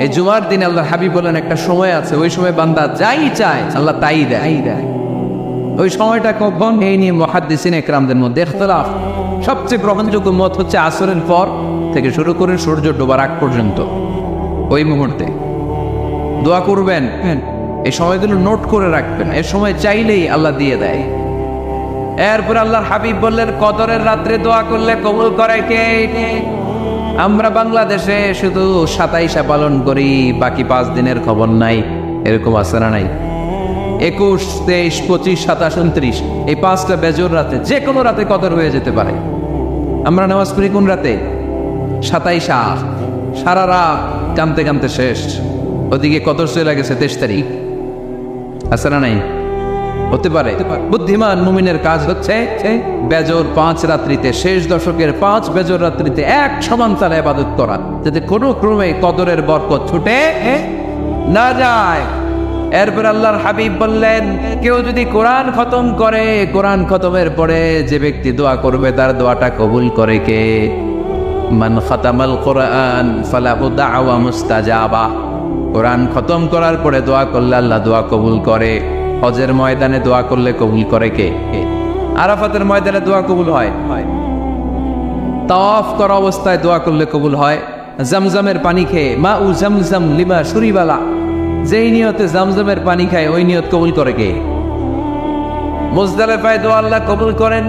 এই জুমার দিনে আল্লাহ হাবিব বলেন একটা সময় আছে, ওই সময় বান্দা যাই চায় আল্লাহ তাই দেয়। ওই সময়টা কখন? এই নিয়ে মুহাদ্দিসিন ইকরামদের মধ্যে ইখতিলাফ। সবচেয়ে গ্রহণযোগ্য মত হচ্ছে আসরের পর থেকে শুরু করে সূর্য ডোবার আগ পর্যন্ত। ওই মুহূর্তে দোয়া করবেন, এই সময়গুলো নোট করে রাখবেন। এর সময় চাইলেই আল্লাহ দিয়ে দেয়। এরপর আল্লাহর হাবিব বললেন কদরের রাত্রে দোয়া করলে কবুল করে কে? আমরা বাংলাদেশে শুধু 27 পালন করি, বাকি 5 দিনের খবর নাই। এরকম আছে না নাই? 21, 23, 25, 27, 29 এই 5টা বেজোর রাতে, যে কোনো রাতে কদর হয়ে যেতে পারে। আমরা নামাজ পড়ি কোন রাতে? 27। সারা রাত কামতে কামতে শেষ, ওদিকে কদর চলে গেছে 23 তারিখ। আছে না নাই? হতে পারে। বুদ্ধিমান মুমিনের কাজ হচ্ছে বেজর 5 রাত্রিতে, শেষ দশকের 5 বেজর রাত্রিতে এক সমান তালে ইবাদত করা, যাতে কোনো ক্রমে কদরের বরকত ছুটে না যায়। এরপর আল্লাহর হাবিব বললেন কেউ যদি কোরআন খতম করে, কোরআন খতমের পরে যে ব্যক্তি দোয়া করবে তার দোয়াটা কবুল করে কে? মান খাতামাল কোরআন ফালাহু দাওয়া মুস্তাজাবা। কোরআন খতম করার পরে দোয়া করলে আল্লাহ দোয়া কবুল করে। হজের ময়দানে দোয়া করলে কবুল করে কে? আরাফাতের ময়দানে দোয়া কবুল হয়। তাওয়াফ করা অবস্থায় দোয়া করলে কবুল হয়। জামজামের পানি খেয়ে মা উ জামজাম লিমা শুরিবালা, যেই নিয়তে জামজামের পানি খায় ওই নিয়ত কবুল করে কে? মুজদালিফায় দোয়া আল্লাহ কবুল করেন,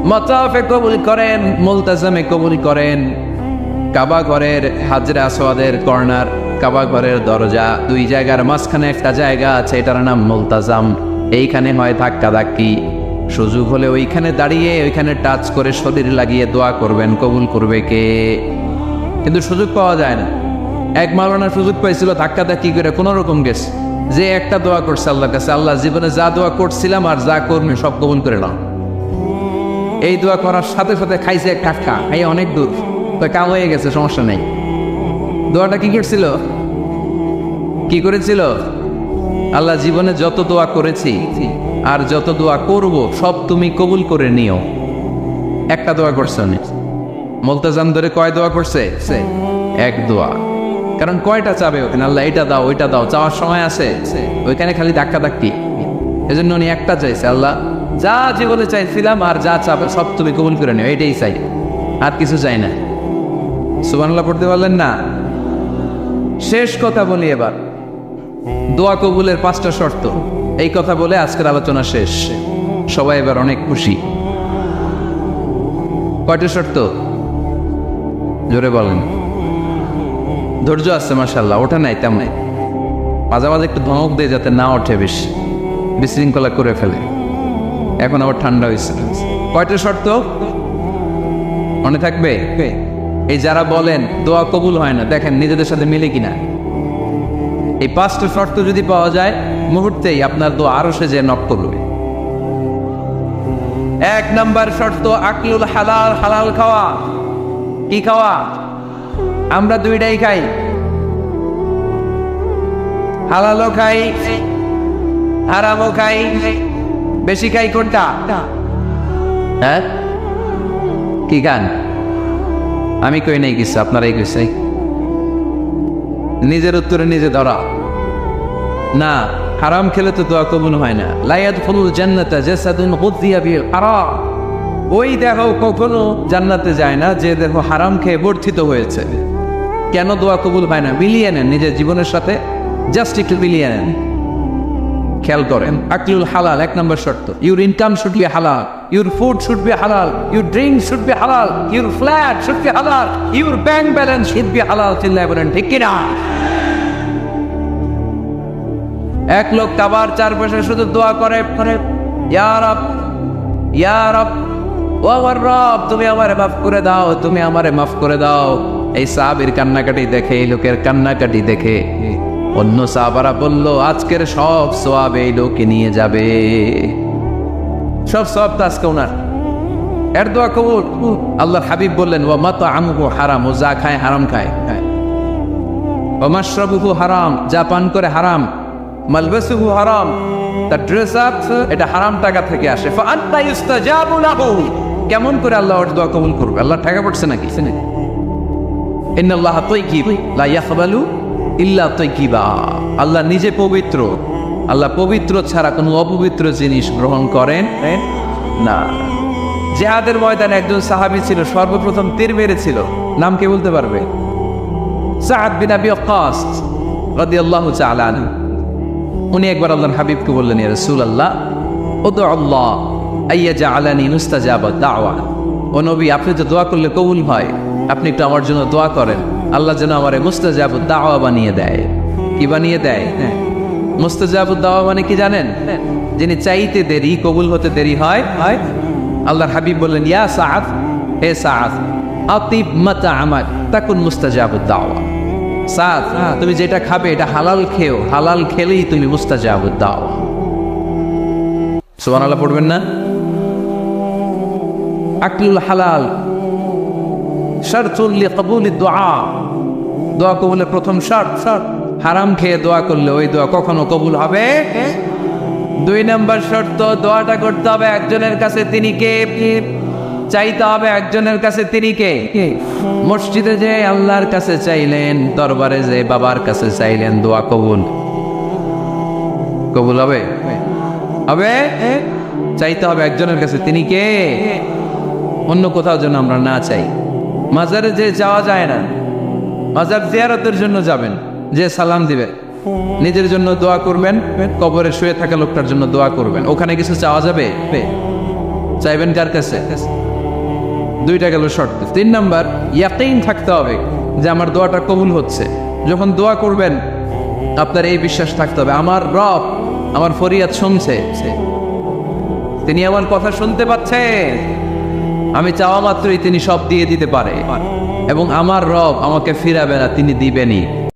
মাতাফে কবুল করেন, মুলতাজামে কবুল করেন। কাবা ঘরের হাজরে আসওয়াদের কর্নার, কাবা ঘরের দরজা, 2 জায়গার মাঝখানে একটা জায়গা আছে, এটার নাম মুলতাজাম। এইখানে হয় ধাক্কা ধাক্কি। সুযোগ হলে ওইখানে দাঁড়িয়ে ওইখানে টাচ করে শরীর লাগিয়ে দোয়া করবেন, কবুল করবে কে? কিন্তু সুযোগ পাওয়া যায় না। এক মাওলানা সুযোগ পাইছিল, ধাক্কা ধাক্কি করে কোন রকম গেছে, যে একটা দোয়া করছে আল্লাহর কাছে, আল্লাহ জীবনে যা দোয়া করছিলাম আর যা করবে সব কবুল করে নাও। এই দোয়া করার সাথে সাথে খাইছে এক ধাক্কা, এই অনেক দূর, তো কাম হয়ে গেছে, সমস্যা নেই। দোয়াটা কি করছিল? কি করেছিল? আল্লাহ জীবনে যত দোয়া করেছি আর যত দোয়া করব সব তুমি কবুল করে নিও। একটা দোয়া করছে উনি। মুলতাজাম ধরে কয় দোয়া করছে? এক দোয়া। কারণ কয়টা চাবে ওখানে? আল্লাহ এটা দাও ওইটা দাও, চাওয়ার সময় আছে? ওইখানে খালি ধাক্কা ধাক্কি। এজন্য উনি একটা চাইছে, আল্লাহ যা জীবনে চাইছিলাম আর যা চাবে সব তুমি কবুল করে নিও, এটাই চাই, আর কিছু চাই না। সুবহানাল্লাহ পড়তে পারলেন না? শেষ কথা বলি এবার, দোয়া কবুলের 5টা শর্ত। এই কথা বলে আজকের আলোচনা শেষ। সবাই এবার অনেক খুশি। কয়টা শর্ত? জোরে বলেন। ধৈর্য আছে মাশাআল্লাহ, ওঠে নাই তেমন, মাঝে মাঝে একটু ধমক দেয় যাতে না ওঠে, বেশি বিশৃঙ্খলা করে ফেলে। এখন আবার ঠান্ডা হয়েছে। কয়টা শর্ত মনে থাকবে? এই যারা বলেন দোয়া কবুল হয় না, দেখেন নিজেদের সাথে মিলে কিনা। এই 5টা শর্ত যদি পাওয়া যায়, মুহূর্তেই আপনার দোয়া আরো সে যে নক করবে। 1 নাম্বার শর্ত আকলুল হালাল, হালাল খাওয়া। কি খাওয়া? আমরা দুইটাই খাই, হালালও খাই হারামও খাই। বেশি খাই কোনটা? হ্যাঁ কি গান? আমি কই নাই কিছু, আপনারাই কইছে। নিজের উত্তরে নিজে ধরা না। হারাম খেলে তো দোয়া কবুল হয় না। লা ইয়াদখুলুল জান্নাতা জাসাদুন গুযিয়া বিল হারাম। ওই দেখো কখনো জান্নাতে যায় না যে দেখো হারাম খেয়ে বর্ধিত হয়েছে। কেন দোয়া কবুল হয় না? মিলিয়ে নেন নিজের জীবনের সাথে, জাস্ট একটু মিলিয়ে নেন, খেয়াল করেন। আকলুল হালাল 1 নম্বর শর্ত। ইউর ইনকাম শুড বি হালাল, ইউর ফুড শুড বি হালাল, ইউর ড্রিঙ্ক শুড বি হালাল, ইউর ফ্ল্যাট শুড বি হালাল, your bank balance should be হালাল। চিল্লায় বলেন ঠিক কিনা? এক লোক কাবার চারপাশে শুধু দোয়া করে, ইয়া রব, ইয়া রব, ও আমার রব, তুমি আমারে মাফ করে দাও, তুমি আমারে মাফ করে দাও। এই সাহাবীর কান্নাকাটি দেখে, এই লোকের কান্নাকাটি দেখে অন্য সাহাবারা বলল, আজকের সব সওয়াব এই লোকে নিয়ে যাবে, সব সওয়াব তো আজকে ওনার। এর দোয়া কবুল। আল্লাহর হাবিব বললেন, ওয়া মাতআমুহু হারাম, ও যা খায় হারাম খায়। ওয়া মাশরাবুহু হারাম, যা পান করে হারাম। মালবাসুহু হারাম, তার ড্রেস আপ এটা হারাম টাকা থেকে আসে। ফাআন্তা ইস্তাজাবু লাহু, কেমন করে আল্লাহ ওর দোয়া কবুল করবে? আল্লাহ টাকা পড়ছে নাকি? ইন্নাল্লাহা তাইয়্যিব লা ইয়াকবালু ইল্লা তাইয়্যিবা। আল্লাহ নিজে পবিত্র, আল্লাহ পবিত্র ছাড়া কোনো অপবিত্র জিনিস গ্রহণ করেন না। জিহাদের ময়দানে একজন সাহাবী ছিল, সর্বপ্রথম তীর মেরেছিল। নাম কে বলতে পারবে? সাআদ বিন আবি ওয়াক্কাস রাদিয়াল্লাহু তাআলা আনহু। উনি একবার আল্লাহর হাবিবকে বললেন, ইয়া রাসূলুল্লাহ, উদু আল্লাহ আইয়াজআলানি মুস্তাজাবা দাওয়া। ও নবী, আপনি তো দোয়া করলে কবুল হয়, আপনি একটু আমার জন্য দোয়া করেন, আল্লাহ যেন আমারে মুস্তাজাবুদ দাওয়া বানিয়ে দেয়। কি বানিয়ে দেয়? মুস্তাজাবুদ দাওয়া মানে কি জানেন? যিনি চাইতে দেরি, কবুল হতে দেরি হয়। আল্লাহর হাবিব বললেন, ইয়া সাআদ, হে সাআদ, আতিব মাতআমাক তাকুন মুস্তাজাবুদ দাওয়া। সাআদ, তুমি যেটা খাবে এটা হালাল খেও, হালাল খেলেই তুমি মুস্তাজাবুদ দাওয়া। সুবহানাল্লাহ পড়বেন না? আকলুল হালাল শারতুল লিকবুলিদ দুআ, দোয়া কবুলের প্রথম শর্ত। হারাম খেয়ে দোয়া করলে ওই দোয়া কখনো কবুল হবে। 2 নম্বর শর্ত, দোয়াটা করতে হবে একজনের কাছে, তিনি কে? চাইতে হবে একজনের কাছে, তিনি কে? মসজিদে যে আল্লাহর কাছে চাইলেন, দরবারে যে বাবার কাছে চাইলেন, দোয়া কবুল কবুল হবে? হবে। চাইতে হবে একজনের কাছে, তিনি কে? অন্য কোথাও যেন আমরা না চাই। মাজারে যে যাওয়া যায় না, মাজার জিয়ারতের জন্য যাবেন, যে সালাম দিবেন, নিজের জন্য দোয়া করবেন, কবরে শুয়ে থাকা লোকটার জন্য দোয়া করবেন। ওখানে কিছু চাওয়া যাবে? চাইবেন কার কাছে? 2টা গেল শর্ত। 3 নাম্বার, ইয়াকিন থাকতে হবে যে আমার দোয়াটা কবুল হচ্ছে। যখন দোয়া করবেন আপনার এই বিশ্বাস থাকতে হবে, আমার রব আমার ফরিয়াদ শুনছে, তিনি আমার কথা শুনতে পাচ্ছেন, আমি চাওয়া মাত্রই তিনি সব দিয়ে দিতে পারে, এবং আমার রব আমাকে ফিরাবে না, তিনি দিবেনই।